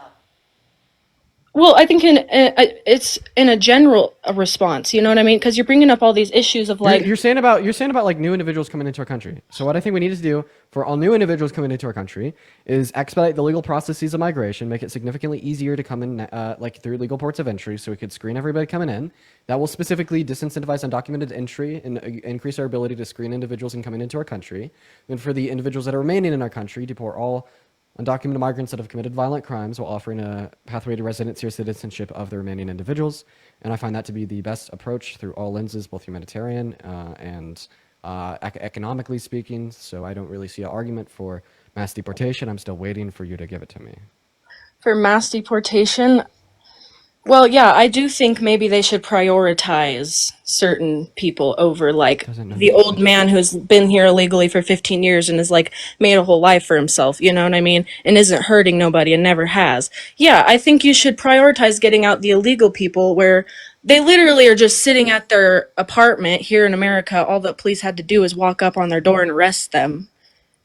Well, I think it's in a general response. You know what I mean? Because you're bringing up all these issues of like you're saying about like new individuals coming into our country. So what I think we need to do for all new individuals coming into our country is expedite the legal processes of migration, make it significantly easier to come in like through legal ports of entry, so we could screen everybody coming in. That will specifically disincentivize undocumented entry and increase our ability to screen individuals in coming into our country. And for the individuals that are remaining in our country, deport all undocumented migrants that have committed violent crimes while offering a pathway to residency or citizenship of the remaining individuals. And I find that to be the best approach through all lenses, both humanitarian and economically speaking. So I don't really see an argument for mass deportation. I'm still waiting for you to give it to me. for mass deportation. Well, yeah, I do think maybe they should prioritize certain people over like the old man who's been here illegally for 15 years and has like made a whole life for himself, you know what I mean? And isn't hurting nobody and never has. Yeah, I think you should prioritize getting out the illegal people where they literally are just sitting at their apartment here in America. All the police had to do is walk up on their door and arrest them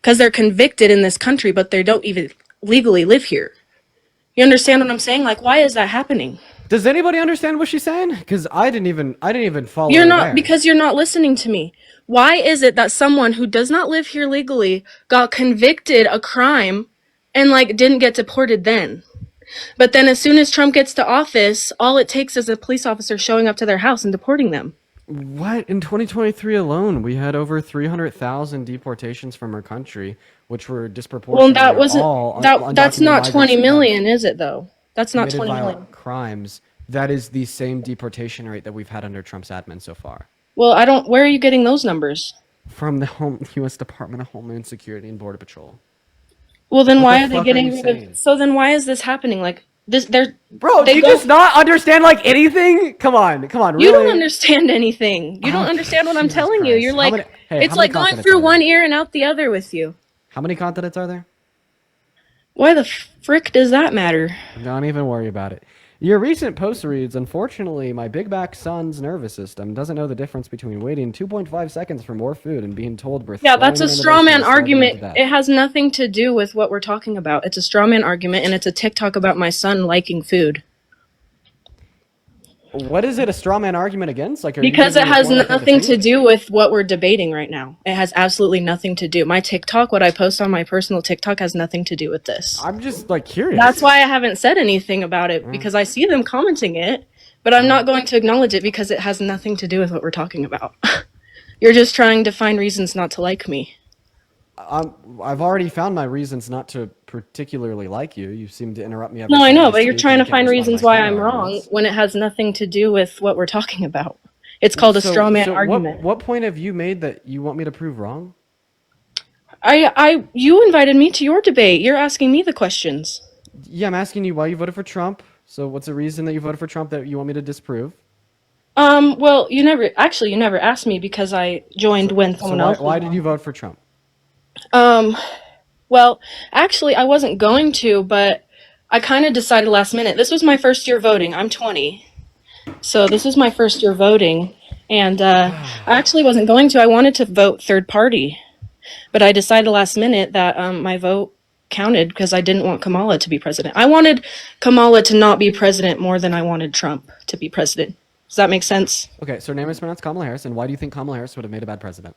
because they're convicted in this country, but they don't even legally live here. You understand what I'm saying? Like, why is that happening? Does anybody understand what she's saying? Because I didn't even follow. You're her not there. because you're not listening to me. Why is it that someone who does not live here legally got convicted a crime and like didn't get deported then? But then as soon as Trump gets to office, all it takes is a police officer showing up to their house and deporting them. What? In 2023 alone, we had over 300,000 deportations from our country, which were disproportionate. Well, that wasn't that's not 20 million, is it though? That's not 20 million. Crimes. That is the same deportation rate that we've had under Trump's admin so far. Well, where are you getting those numbers? From the U.S. Department of Homeland Security and Border Patrol. Well, then why are they getting rid of? So then why is this happening? Like this, Bro, do you just not understand like anything? Come on, really? You don't understand anything. You don't understand what I'm telling you. You're like, it's like going through one ear and out the other with you. How many continents are there? Why the frick does that matter? Don't even worry about it. Your recent post reads, unfortunately, my big back son's nervous system doesn't know the difference between waiting 2.5 seconds for more food and being told we're Yeah, that's a straw man argument. It has nothing to do with what we're talking about. It's a straw man argument, and it's a TikTok about my son liking food. What is it a straw man argument against? Like, because it has nothing to do with what we're debating right now. It has absolutely nothing to do. My TikTok, what I post on my personal TikTok, has nothing to do with this. I'm just like curious. That's why I haven't said anything about it, because I see them commenting it, but I'm not going to acknowledge it because it has nothing to do with what we're talking about. You're just trying to find reasons not to like me. I've already found my reasons not to particularly like you. You seem to interrupt me. No, I know, but you're trying to find reasons why I'm wrong when it has nothing to do with what we're talking about. It's called a straw man argument. What point have you made that you want me to prove wrong? You invited me to your debate. You're asking me the questions. Yeah, I'm asking you why you voted for Trump. So what's the reason that you voted for Trump that you want me to disprove? Well, you never asked me because I joined when someone else. Why did you vote for Trump? Well, actually, I wasn't going to, but I kind of decided last minute. This was my first year voting. I'm 20. So this is my first year voting. And I actually wasn't going to. I wanted to vote third party. But I decided last minute that my vote counted because I didn't want Kamala to be president. I wanted Kamala to not be president more than I wanted Trump to be president. Does that make sense? Okay, so her name is pronounced Kamala Harris. And why do you think Kamala Harris would have made a bad president?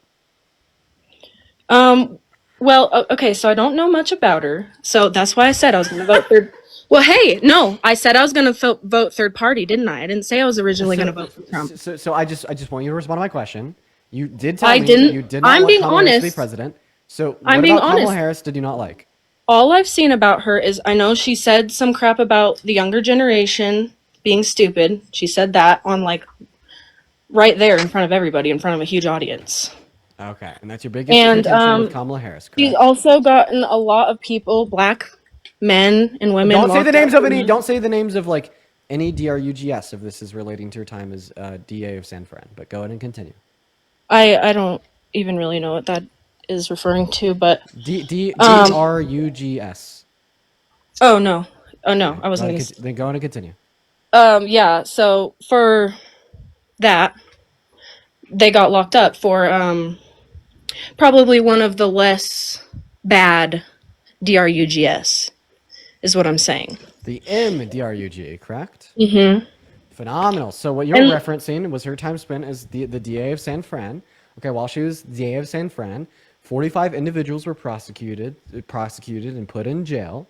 Well, okay, so I don't know much about her, so that's why I said I was going to vote third. Well, hey, no, I said I was going to vote third party, didn't I? I didn't say I was originally going to vote for Trump. So I just want you to respond to my question. You did tell me that you did not want Kamala Harris to be president. So what about Kamala Harris did you not like? All I've seen about her is I know she said some crap about the younger generation being stupid. She said that on like right there in front of everybody, in front of a huge audience. Okay, and that's your biggest contention with Kamala Harris, correct? She's also gotten a lot of people, black men and women. Don't say the names of any. Don't say the names of like any DRUGS if this is relating to your time as DA of San Fran. But go ahead and continue. I don't even really know what that is referring to, but DRUGS. Oh no, I wasn't. Then go on and continue. Yeah. So for that, they got locked up for probably one of the less bad DRUGS, is what I'm saying. The MDRUG, correct? Mm-hmm. Phenomenal. So what you're And referencing was her time spent as the DA of San Fran. Okay, while she was DA of San Fran, 45 individuals were prosecuted and put in jail.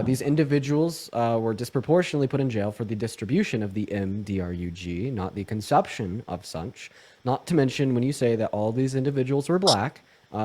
These individuals were disproportionately put in jail for the distribution of the MDRUG, not the consumption of such. Not to mention, when you say that all these individuals were black,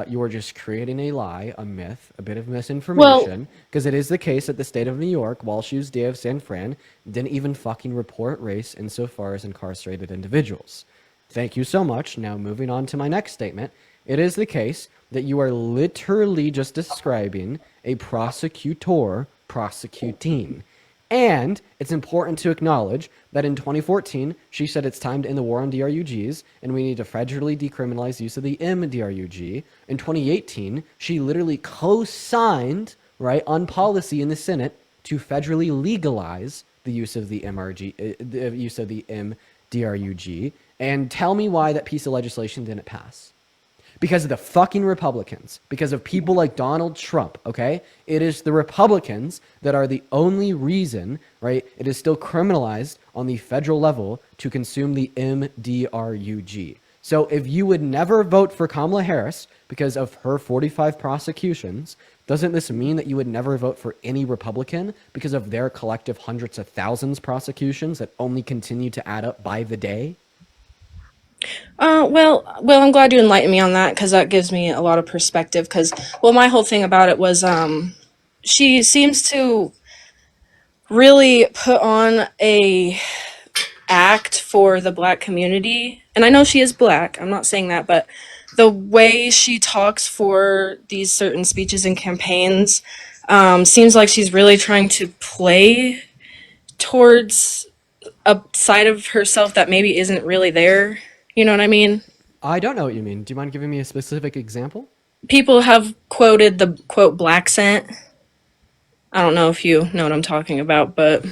you are just creating a lie, a myth, a bit of misinformation. Because it is the case that the state of New York, while she was DA of San Fran, didn't even fucking report race insofar as incarcerated individuals. Thank you so much. Now, moving on to my next statement. It is the case that you are literally just describing a prosecutor prosecuting. And it's important to acknowledge that in 2014, she said it's time to end the war on DRUGs and we need to federally decriminalize use of the MDRUG. In 2018, she literally co-signed, right, on policy in the Senate to federally legalize the use of the the use of the MDRUG. And tell me why that piece of legislation didn't pass. Because of the fucking Republicans, because of people like Donald Trump, okay? It is the Republicans that are the only reason, right? It is still criminalized on the federal level to consume the MDRUG. So if you would never vote for Kamala Harris because of her 45 prosecutions, doesn't this mean that you would never vote for any Republican because of their collective hundreds of thousands prosecutions that only continue to add up by the day? well, I'm glad you enlightened me on that because that gives me a lot of perspective. Because, well, my whole thing about it was, she seems to really put on a act for the black community, and I know she is black. I'm not saying that, but the way she talks for these certain speeches and campaigns, seems like she's really trying to play towards a side of herself that maybe isn't really there. You know what I mean? I don't know what you mean. Do you mind giving me a specific example? People have quoted the quote black scent. I don't know if you know what I'm talking about, but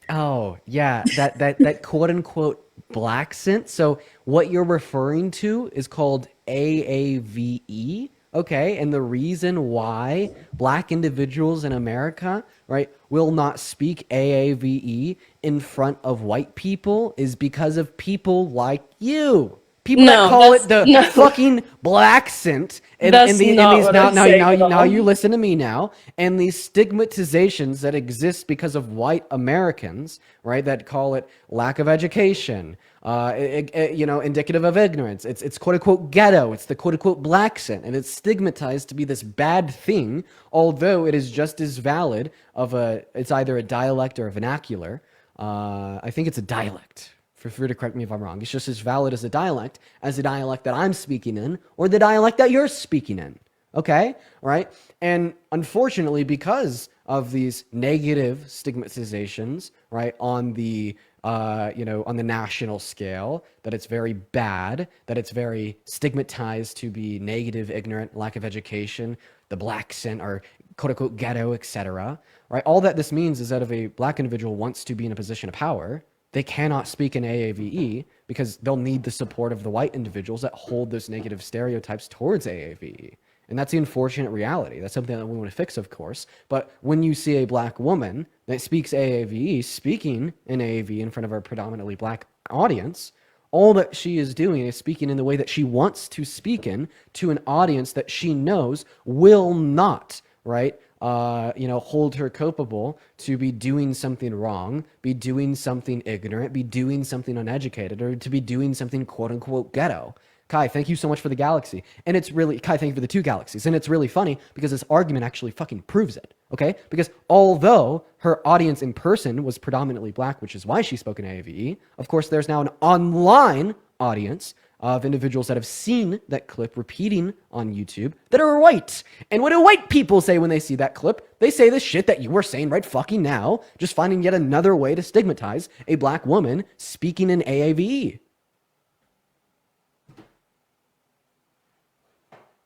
Oh, yeah, that quote unquote black scent. So what you're referring to is called AAVE, okay? And the reason why black individuals in America, right, will not speak AAVE in front of white people is because of people like you. People that no, call that's it the no, fucking black scent, and, that's and, the, and not these what now I'm now saying now at you now all. you listen to me now, and these stigmatizations that exist because of white Americans, right? That call it lack of education, indicative of ignorance. It's quote unquote ghetto. It's the quote unquote black scent, and it's stigmatized to be this bad thing, although it is just as valid it's either a dialect or a vernacular. I think it's a dialect. Feel free to correct me if I'm wrong. It's just as valid as the dialect that I'm speaking in or the dialect that you're speaking in. Okay? Right? And unfortunately, because of these negative stigmatizations, right, on the on the national scale, that it's very bad, that it's very stigmatized to be negative, ignorant, lack of education, the black scent or quote unquote ghetto, etc. Right? All that this means is that if a black individual wants to be in a position of power, they cannot speak in AAVE because they'll need the support of the white individuals that hold those negative stereotypes towards AAVE. And that's the unfortunate reality. That's something that we want to fix, of course. But when you see a black woman that speaks AAVE speaking in AAVE in front of a predominantly black audience, all that she is doing is speaking in the way that she wants to speak in to an audience that she knows will not, right, hold her culpable to be doing something wrong, be doing something ignorant, be doing something uneducated, or to be doing something quote unquote ghetto. Kai, thank you so much for the galaxy. And it's really, Kai, thank you for the 2 galaxies. And it's really funny because this argument actually fucking proves it, okay? Because although her audience in person was predominantly black, which is why she spoke in AAVE, of course, there's now an online audience of individuals that have seen that clip repeating on YouTube that are white. And what do white people say when they see that clip? They say the shit that you were saying right fucking now, just finding yet another way to stigmatize a black woman speaking in AAVE.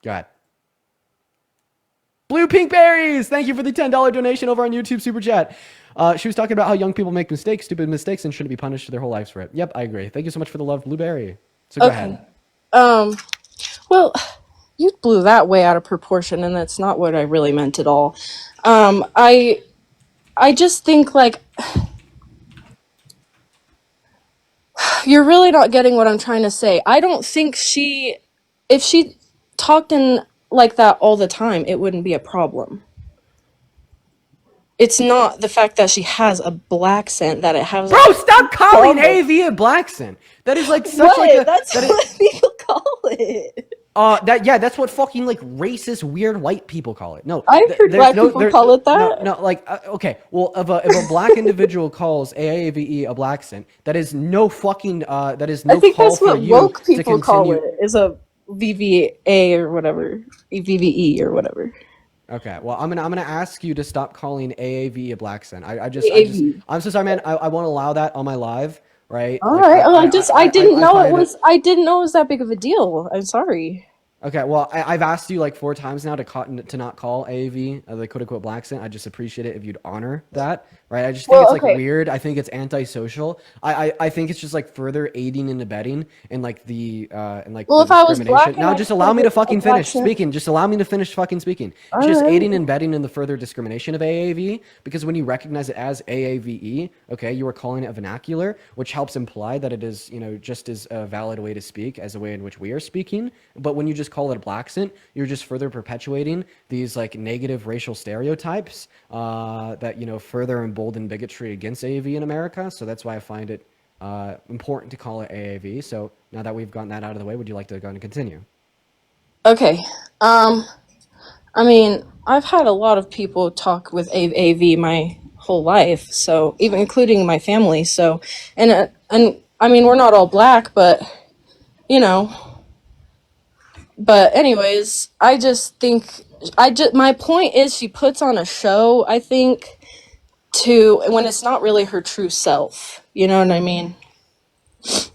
Go ahead. Blue Pink Berries, thank you for the $10 donation over on YouTube Super Chat. She was talking about how young people make mistakes, stupid mistakes, and shouldn't be punished their whole lives for it. Yep, I agree. Thank you so much for the love, Blueberry. So go ahead. Well, you blew that way out of proportion, and that's not what I really meant at all. I I just think like you're really not getting what I'm trying to say. I don't think if she talked in like that all the time, it wouldn't be a problem. It's not the fact that she has a black scent that it has. Bro, stop calling AV a black scent. That is like such like a. That's what people call it. That's what fucking like racist weird white people call it. No, I've heard black people call it that. No, like okay. Well, if a black individual calls AAVE a black scent, that is no fucking that is no. I think call that's what for you woke to people call continue- it. Is a VVA or whatever, VVE or whatever. Okay, well, I'm gonna ask you to stop calling AAV a black scent. I'm so sorry, man. I won't allow that on my live, right? All Like, right. I didn't know find it was. I didn't know it was that big of a deal. I'm sorry. Okay, well, I've asked you like 4 times now to not call AAV the quote-unquote black scent. I just appreciate it if you'd honor that, right? I just think it's like weird. I think it's antisocial. I think it's just like further aiding and abetting and like the if I was black, now just allow me to fucking finish speaking. Just allow me to finish fucking speaking. It's just aiding and abetting in the further discrimination of AAV because when you recognize it as AAVE, okay, you are calling it a vernacular, which helps imply that it is, just as a valid way to speak as a way in which we are speaking. But when you just call it a black scent, you're just further perpetuating these like negative racial stereotypes that further embolden bigotry against AAV in America. So that's why I find it important to call it AAV. So now that we've gotten that out of the way, would you like to go and continue? Okay. I mean, I've had a lot of people talk with AV my whole life, so even including my family. So, and I mean, we're not all black, but But anyways, I just think my point is she puts on a show, I think, when it's not really her true self. You know what I mean?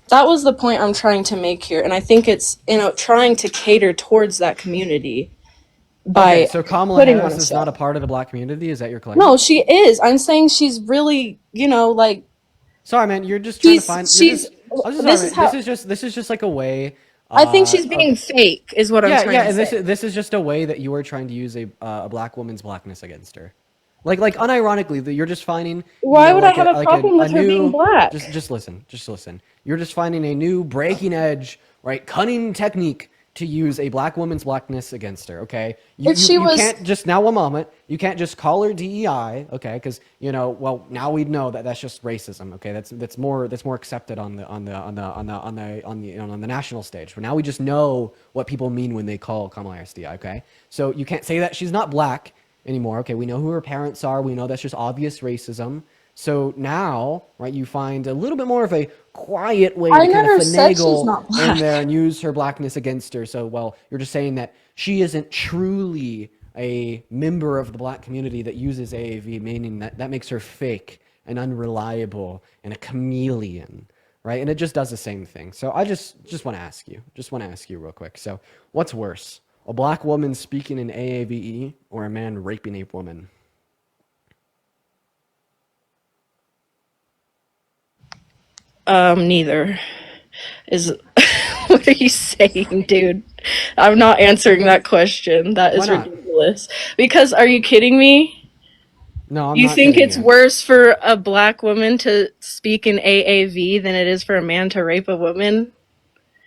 That was the point I'm trying to make here, and I think it's trying to cater towards that community by so Kamala putting Harris on a is show. not a part of the black community. Is that your claim? No, she is. I'm saying she's really, like. Sorry, man. You're just trying to find. This is just like a way. I think she's being fake, is what I'm trying to say. Yeah, and this is just a way that you are trying to use a black woman's blackness against her. Like unironically, you're just finding. Why would I have a problem with her being black? Just listen. You're just finding a new breaking edge, right, cunning technique to use a black woman's blackness against her. Okay, you can't just now one moment. You can't just call her DEI. Okay, because well now we know that that's just racism. Okay, that's more accepted on the national stage. But now we just know what people mean when they call Kamala Harris DEI. Okay, so you can't say that she's not black anymore. Okay, we know who her parents are. We know that's just obvious racism. So now, right, you find a little bit more of a quiet way to kind of finagle in there and use her blackness against her. So, well, you're just saying that she isn't truly a member of the black community that uses AAV, meaning that makes her fake and unreliable and a chameleon, right? And it just does the same thing. So I just want to ask you real quick. So what's worse, a black woman speaking in AAVE or a man raping a woman? Neither. What are you saying, dude? I'm not answering that question. That is ridiculous. Because are you kidding me? No, I'm you not think kidding it's you. worse for a black woman to speak in AAV than it is for a man to rape a woman?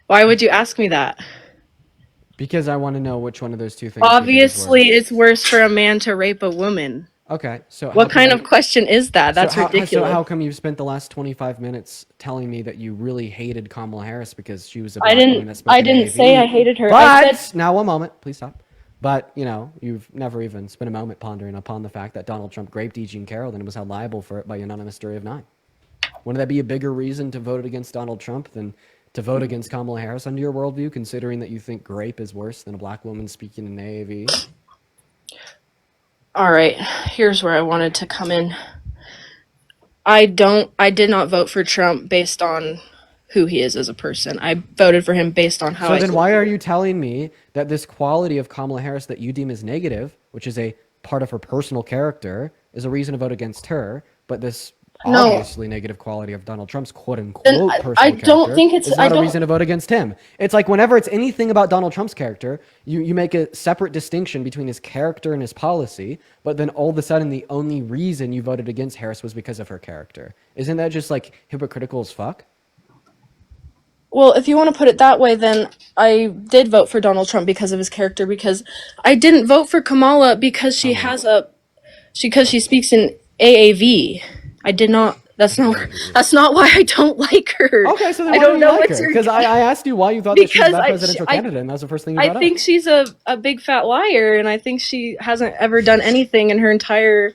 Why would you ask me that? Because I want to know which one of those two things. Obviously, it's worse for a man to rape a woman. Okay, so what kind of question is that? That's ridiculous. So how come you spent the last 25 minutes telling me that you really hated Kamala Harris because she was a black woman that spoke I didn't say I hated her. But I said, now one moment, please stop. But you've never even spent a moment pondering upon the fact that Donald Trump raped E. Jean Carroll and was held liable for it by anonymous jury of 9. Wouldn't that be a bigger reason to vote against Donald Trump than to vote against Kamala Harris under your worldview, considering that you think rape is worse than a black woman speaking in AAV? All right, here's where I wanted to come in. I did not vote for Trump based on who he is as a person. I voted for him based on how So then why are you telling me that this quality of Kamala Harris that you deem as negative, which is a part of her personal character, is a reason to vote against her, but this No. obviously negative quality of Donald Trump's quote Then unquote personal I don't character think it's. is I not a don't. reason to vote against him. It's like whenever it's anything about Donald Trump's character, you make a separate distinction between his character and his policy, but then all of a sudden the only reason you voted against Harris was because of her character. Isn't that just like hypocritical as fuck? Well, if you want to put it that way, then I did vote for Donald Trump because of his character. Because I didn't vote for Kamala because she has a, because she speaks in AAV. I did not. That's not why I don't like her. Okay, so then I why don't do you know like what's her? her. Because I asked you why you thought that she was Because that I- presidential I- candidate, and that was the first thing you I brought think up. she's a big fat liar, and I think she hasn't ever done anything in her entire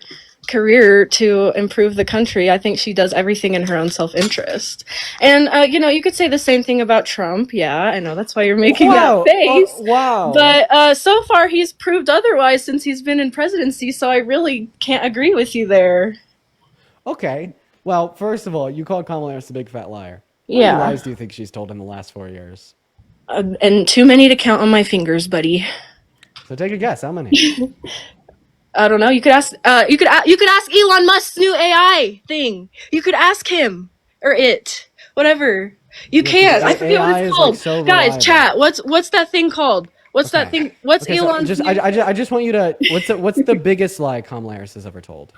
career to improve the country. I think she does everything in her own self-interest. And you could say the same thing about Trump. Yeah, I know that's why you're making Wow. that face. Wow. But so far he's proved otherwise since he's been in presidency, so I really can't agree with you there. Okay. Well, first of all, you called Kamala Harris a big fat liar. How Yeah. many lies do you think she's told in the last 4 years? And too many to count on my fingers, buddy. So take a guess. How many? I don't know. You could ask. You could ask Elon Musk's new AI thing. You could ask him or it, whatever. You can't. I forget what AI it's is, called. like, so Guys, reliable. chat. What's that thing called? What's that thing? What's Okay, so Elon's? just, new- I just want you to. What's the biggest lie Kamala Harris has ever told?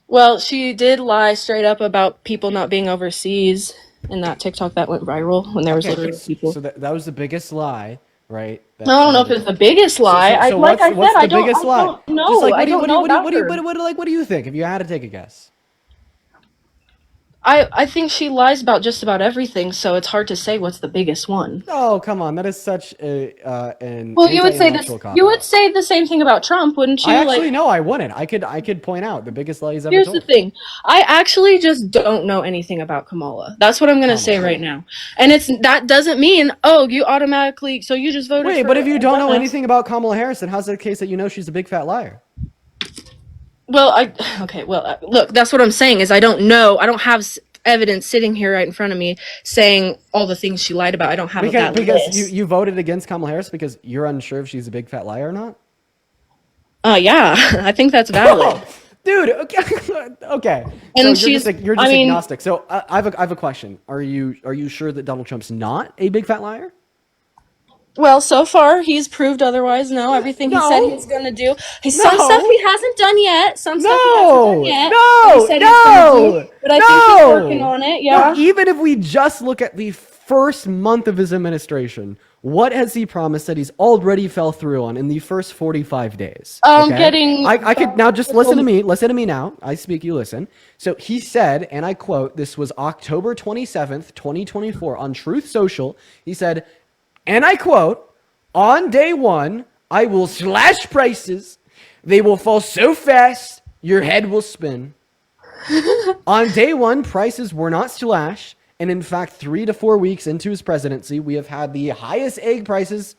Well, she did lie straight up about people not being overseas in that TikTok that went viral when there was Okay, literally people. So that was the biggest lie, right? I don't know if it's the biggest lie. So Like I said, what's I the don't. biggest I lie? don't know. Just like, I don't know about her. what do you think? If you had to take a guess. I think she lies about just about everything, so it's hard to say what's the biggest one. Oh, come on, that is such an Well, you would say this. anti-intellectual cop-out. You would say the same thing about Trump, wouldn't you? I actually no, I wouldn't. I could point out the biggest lie he's ever Here's told. the thing. I actually just don't know anything about Kamala. That's what I'm gonna say right now. And that doesn't mean you automatically so you just voted. Wait, for but if you don't know Obama. anything about Kamala Harris, then how's it the case that you know she's a big fat liar? Well, look, that's what I'm saying is I don't know. I don't have evidence sitting here right in front of me saying all the things she lied about. I don't have that Because list. you voted against Kamala Harris because you're unsure if she's a big fat liar or not? Yeah, I think that's valid. Dude, okay. And so you're just I mean- agnostic. So I have a question. Are you sure that Donald Trump's not a big fat liar? Well, so far he's proved otherwise. No, everything he said he was gonna do. Some No. stuff he hasn't done yet. Some stuff he hasn't done yet. No, He said he was gonna do, but I think he's no. working on it. Yeah. No, even if we just look at the first month of his administration, what has he promised that he's already fell through on in the first 45 days? Getting. I could now just listen to me. Listen to me now. I speak, you listen. So he said, and I quote, this was October 27th, 2024 on Truth Social. He said, and I quote, on day one, I will slash prices. They will fall so fast, your head will spin. On day one, prices were not slashed. And in fact, 3 to 4 weeks into his presidency, we have had the highest egg prices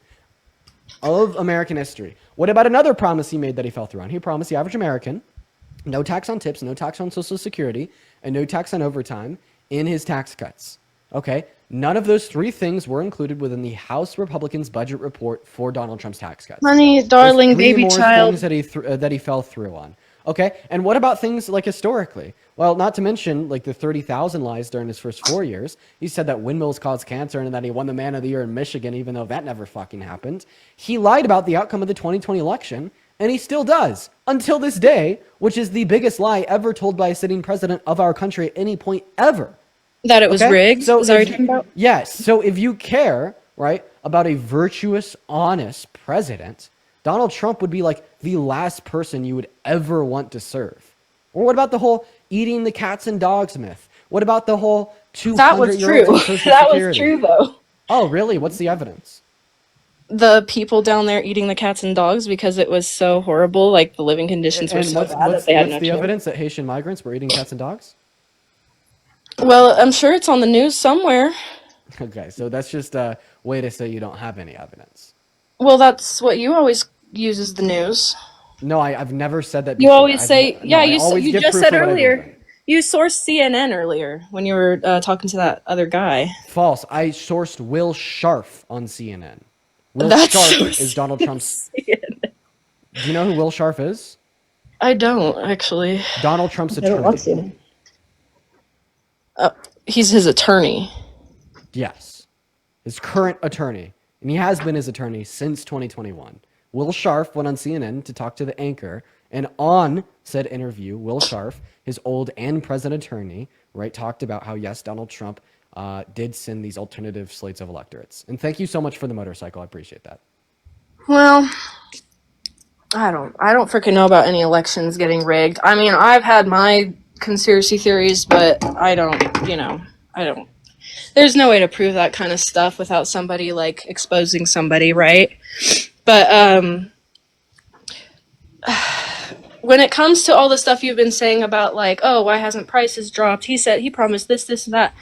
of American history. What about another promise he made that he fell through on? He promised the average American no tax on tips, no tax on Social Security, and no tax on overtime in his tax cuts. Okay, none of those three things were included within the House Republicans' budget report for Donald Trump's tax cuts. Honey, darling, There's three baby more child. things that he fell through on. Okay, and what about things like historically? Well, not to mention like the 30,000 lies during his first 4 years. He said that windmills cause cancer and that he won the Man of the Year in Michigan, even though that never fucking happened. He lied about the outcome of the 2020 election, and he still does until this day, which is the biggest lie ever told by a sitting president of our country at any point ever. That it was Okay? rigged? So Is that what if you're talking about? Yes. So if you care, right, about a virtuous, honest president, Donald Trump would be like the last person you would ever want to serve. Or what about the whole eating the cats and dogs myth? What about the whole 200 That was year true. old Social That was Security? true, though. Oh, really? What's the evidence? The people down there eating the cats and dogs because it was so horrible, like the living conditions were And so what's bad that they had no the choice. evidence that Haitian migrants were eating cats and dogs? Well, I'm sure it's on the news somewhere. Okay, so that's just a way to say you don't have any evidence. Well, that's what you always use as the news. No, I've never said that You before. always say, No, I you always give just proof said of what I believe in. earlier. You sourced CNN earlier when you were talking to that other guy. False. I sourced Will Scharf on CNN. Will That's Scharf so is Donald Trump's. CNN. Do you know who Will Scharf is? I don't actually. Donald Trump's I don't attorney. want to. He's his attorney. Yes. His current attorney. And he has been his attorney since 2021. Will Scharf went on CNN to talk to the anchor. And on said interview, Will Scharf, his old and present attorney, right, talked about how, yes, Donald Trump did send these alternative slates of electorates. And thank you so much for the motorcycle. I appreciate that. Well, I don't freaking know about any elections getting rigged. I mean, I've had my conspiracy theories, but I don't. There's no way to prove that kind of stuff without somebody like exposing somebody, right? But when it comes to all the stuff you've been saying about like, oh, why hasn't prices dropped? He promised this, this, and that.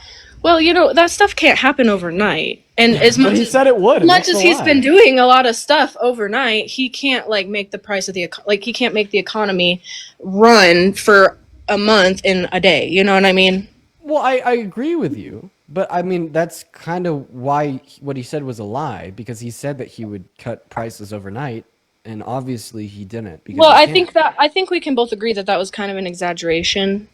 Well, that stuff can't happen overnight. And as much he said it would. As much as he's been doing a lot of stuff overnight, he can't like make the price of he can't make the economy run for a month in a day. You know what I mean? Well, I agree with you, but I mean that's kind of why what he said was a lie, because he said that he would cut prices overnight, and obviously he didn't. Well, I think we can both agree that was kind of an exaggeration.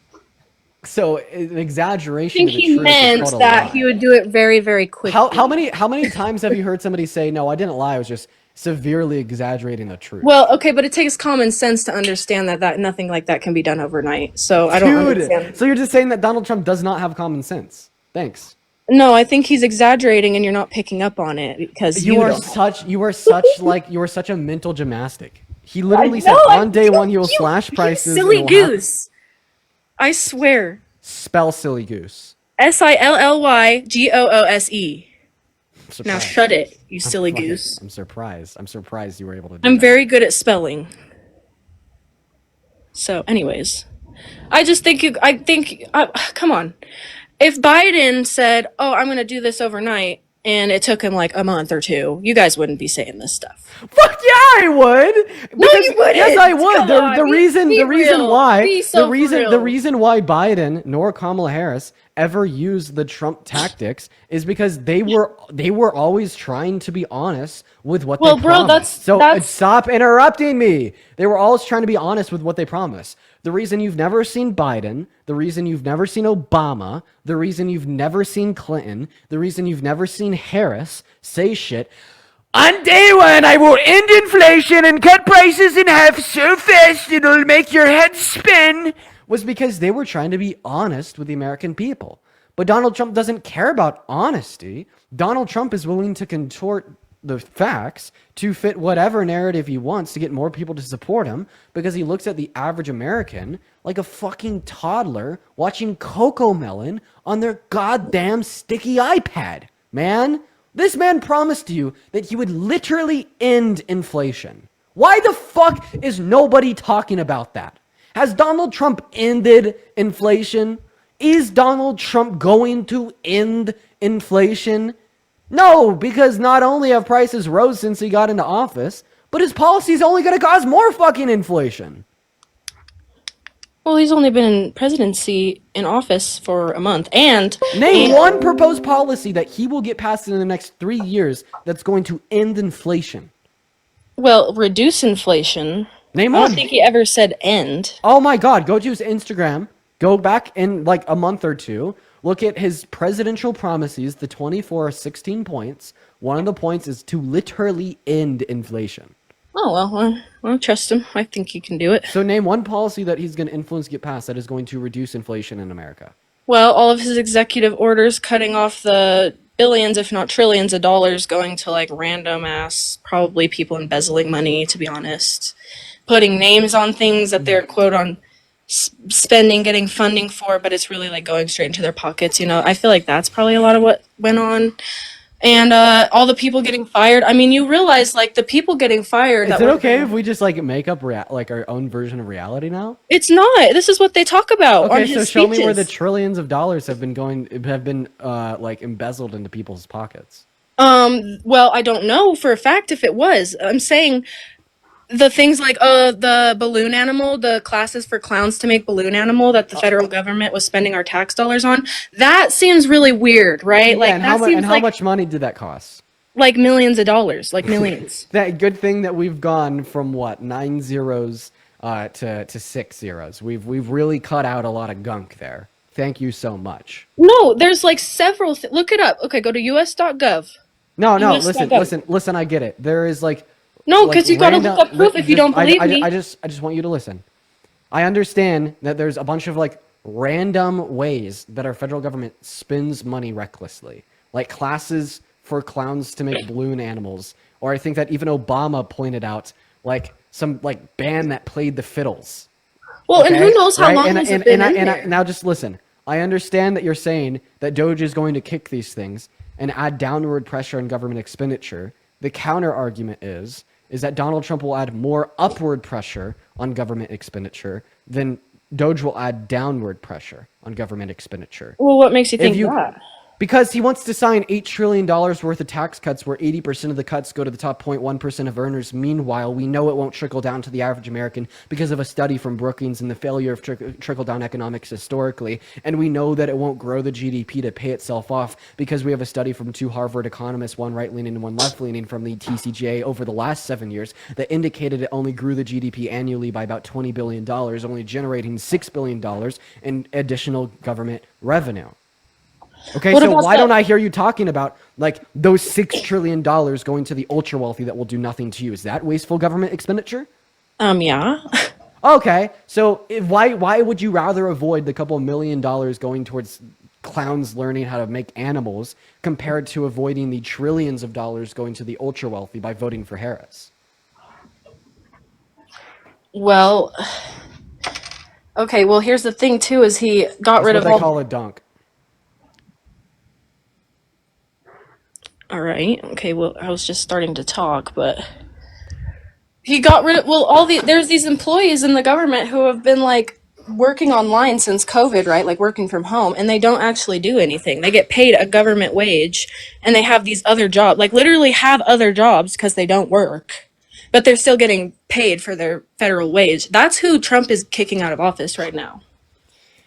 So an exaggeration. I think he meant that he would do it very, very quickly. How many times have you heard somebody say, "No, I didn't lie. I was just severely exaggerating the truth"? Well, okay, but it takes common sense to understand that nothing like that can be done overnight. So I don't understand. So you're just saying that Donald Trump does not have common sense? Thanks. No, I think he's exaggerating, and you're not picking up on it because you are such a mental gymnastic. He literally said on day one he will slash prices. Silly goose. I swear. Spell silly goose. SILLYGOOSE. Now shut it, you silly goose. I'm surprised. I'm surprised you were able to do I'm that. very good at spelling. So, anyways, I just think come on. If Biden said, "Oh, I'm going to do this overnight," and it took him like a month or two, you guys wouldn't be saying this stuff. Fuck yeah, I would. No, you wouldn't. Yes, I would. The reason why Biden nor Kamala Harris ever used the Trump tactics is because they were always trying to be honest with what they promised. Stop interrupting me. They were always trying to be honest with what they promised. The reason you've never seen Biden, the reason you've never seen Obama, the reason you've never seen Clinton, the reason you've never seen Harris say shit, "On day one, I will end inflation and cut prices in half so fast it'll make your head spin," was because they were trying to be honest with the American people. But Donald Trump doesn't care about honesty. Donald Trump is willing to contort the facts to fit whatever narrative he wants to get more people to support him, because he looks at the average American like a fucking toddler watching Cocomelon on their goddamn sticky iPad. Man, this man promised you that he would literally end inflation. Why the fuck is nobody talking about that? Has Donald Trump ended inflation? Is Donald Trump going to end inflation? No, because not only have prices rose since he got into office, but his policy is only going to cause more fucking inflation. Well, he's only been in presidency in office for a month. Name one proposed policy that he will get passed in the next 3 years that's going to end inflation. Well, reduce inflation. Name one. I one. don't think he ever said end. Oh my God, go to his Instagram. Go back in like a month or two. Look at his presidential promises, the 24 or 16 points. One of the points is to literally end inflation. Oh, well, I trust him. I think he can do it. So name one policy that he's going to influence get passed that is going to reduce inflation in America. Well, all of his executive orders cutting off the billions, if not trillions of dollars going to like random ass, probably people embezzling money, to be honest. Putting names on things that they're quote on spending, getting funding for, but it's really like going straight into their pockets. I feel like that's probably a lot of what went on. And all the people getting fired. I mean, you realize like the people getting fired. Is it okay if we just like make up like our own version of reality now? It's not. This is what they talk about. Okay, on his so show speeches. me where the trillions of dollars have been like embezzled into people's pockets. Well, I don't know for a fact if it was. I'm saying the things like the balloon animal, the classes for clowns to make balloon animal that the federal government was spending our tax dollars on, that seems really weird, right? Yeah, like and that how much money did that cost? Like millions of dollars, like millions. That good thing that we've gone from 9 zeros to 6 zeros. We've really cut out a lot of gunk there. Thank you so much. No, there's like several. Look it up. Okay, go to us.gov. No, US.gov. listen. I get it. There is like No, because you got to look up proof if you don't believe me. I just want you to listen. I understand that there's a bunch of like random ways that our federal government spends money recklessly, like classes for clowns to make balloon animals, or I think that even Obama pointed out like some like band that played the fiddles. Well, okay? And who knows how long has it been in there? Now just listen. I understand that you're saying that Doge is going to kick these things and add downward pressure on government expenditure. The counter argument is that Donald Trump will add more upward pressure on government expenditure than Doge will add downward pressure on government expenditure. Well, what makes you think that? Because he wants to sign $8 trillion worth of tax cuts where 80% of the cuts go to the top 0.1% of earners. Meanwhile, we know it won't trickle down to the average American because of a study from Brookings and the failure of trickle-down economics historically. And we know that it won't grow the GDP to pay itself off because we have a study from 2 Harvard economists, one right-leaning and one left-leaning from the TCGA over the last 7 years that indicated it only grew the GDP annually by about $20 billion, only generating $6 billion in additional government revenue. Okay, so why don't I hear you talking about like those $6 trillion going to the ultra wealthy that will do nothing to you? Is that wasteful government expenditure? Yeah. Okay, so why would you rather avoid the couple $1 million going towards clowns learning how to make animals compared to avoiding the trillions of dollars going to the ultra wealthy by voting for Harris? Well, okay, well here's the thing too is he got rid of what they call a dunk. All right. Okay. Well, I was just starting to talk, but he got rid of, there's these employees in the government who have been like working online since COVID, right? Like working from home, and they don't actually do anything. They get paid a government wage and they have these other jobs, like literally have other jobs because they don't work, but they're still getting paid for their federal wage. That's who Trump is kicking out of office right now.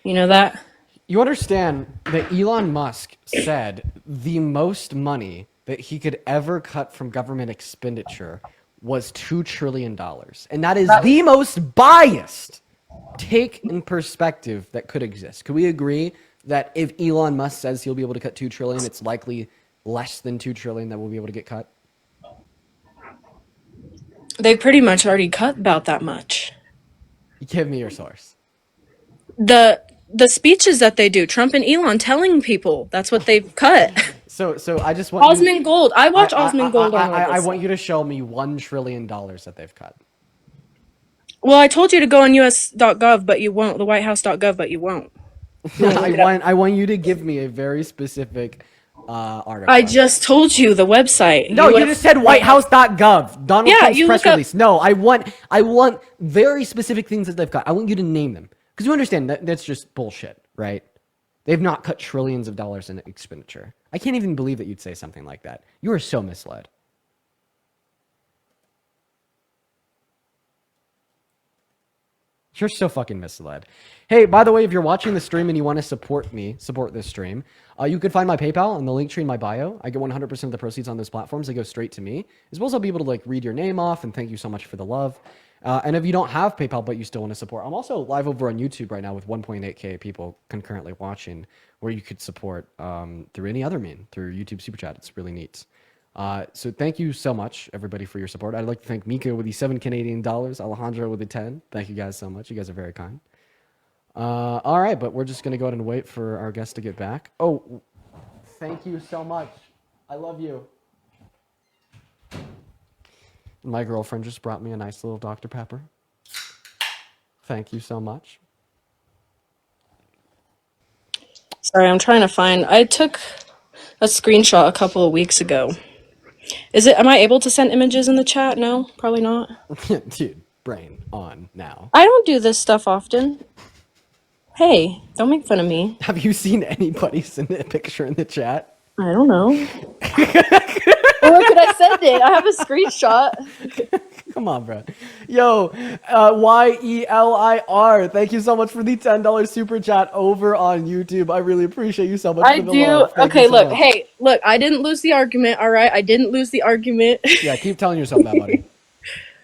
You know that? You understand that Elon Musk said the most money that he could ever cut from government expenditure was $2 trillion. And that is the most biased take in perspective that could exist. Could we agree that if Elon Musk says he'll be able to cut $2 trillion, it's likely less than $2 trillion that will be able to get cut? They pretty much already cut about that much. Give me your source. The speeches that they do, Trump and Elon telling people, that's what they've cut. So I just want Osmond Gold. I watch Osmond Gold. I want you to show me $1 trillion that they've cut. Well, I told you to go on us.gov, but you won't. The whitehouse.gov, but you won't. I want you to give me a very specific article. I just told you the website. No, you just said whitehouse.gov. Donald Trump's press release. No, I want very specific things that they've cut. I want you to name them. Because you understand that's just bullshit, right? They've not cut trillions of dollars in expenditure. I can't even believe that you'd say something like that. You are so misled. You're so fucking misled. Hey, by the way, if you're watching the stream and you want to support this stream, you could find my PayPal in the link tree in my bio. I get 100% of the proceeds on those platforms. They go straight to me. As well as I'll be able to like read your name off and thank you so much for the love. And if you don't have PayPal but you still want to support, I'm also live over on YouTube right now with 1.8K people concurrently watching, where you could support through any other mean, through YouTube Super Chat. It's really neat. So thank you so much, everybody, for your support. I'd like to thank Mika with the $7 Canadian, Alejandro with the 10. Thank you guys so much. You guys are very kind. All right, but we're just going to go ahead and wait for our guest to get back. Oh, thank you so much. I love you. My girlfriend just brought me a nice little Dr. Pepper. Thank you so much. Sorry, I'm trying to find. I took a screenshot a couple of weeks ago. Am I able to send images in the chat? No, probably not. Dude, brain on now. I don't do this stuff often. Hey, don't make fun of me. Have you seen anybody send a picture in the chat? I don't know. Where could I send it? I have a screenshot. Come on, bro. Yo, YELIR. Thank you so much for the $10 super chat over on YouTube. I really appreciate you so much. I do. Okay, look. Hey, look. I didn't lose the argument. All right, I didn't lose the argument. Yeah, keep telling yourself that, buddy.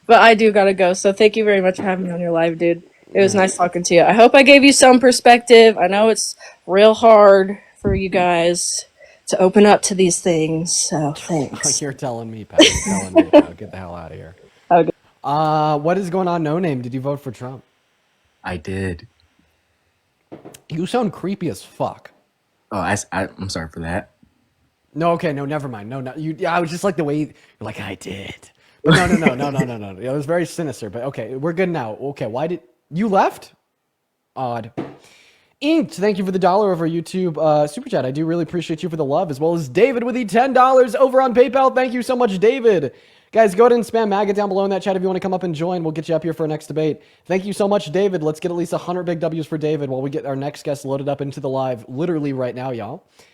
But I do gotta go. So thank you very much for having me on your live, dude. It was nice talking to you. I hope I gave you some perspective. I know it's real hard for you guys to open up to these things. So thanks. You're telling me, Pat. You're telling me, Pat. Get the hell out of here. Okay. What is going on, No Name? Did you vote for Trump? I did. You sound creepy as fuck. Oh, I'm sorry for that. No, okay, no, never mind. No, I was just like the way you're like, I did. But no. It was very sinister, but okay, we're good now. Okay, why did you left? Odd. Inked, thank you for the $1 over YouTube super chat. I do really appreciate you for the love, as well as David with the $10 over on PayPal. Thank you so much, David. Guys, go ahead and spam MAGA down below in that chat if you want to come up and join. We'll get you up here for our next debate. Thank you so much, David. Let's get at least 100 big W's for David while we get our next guest loaded up into the live literally right now, y'all.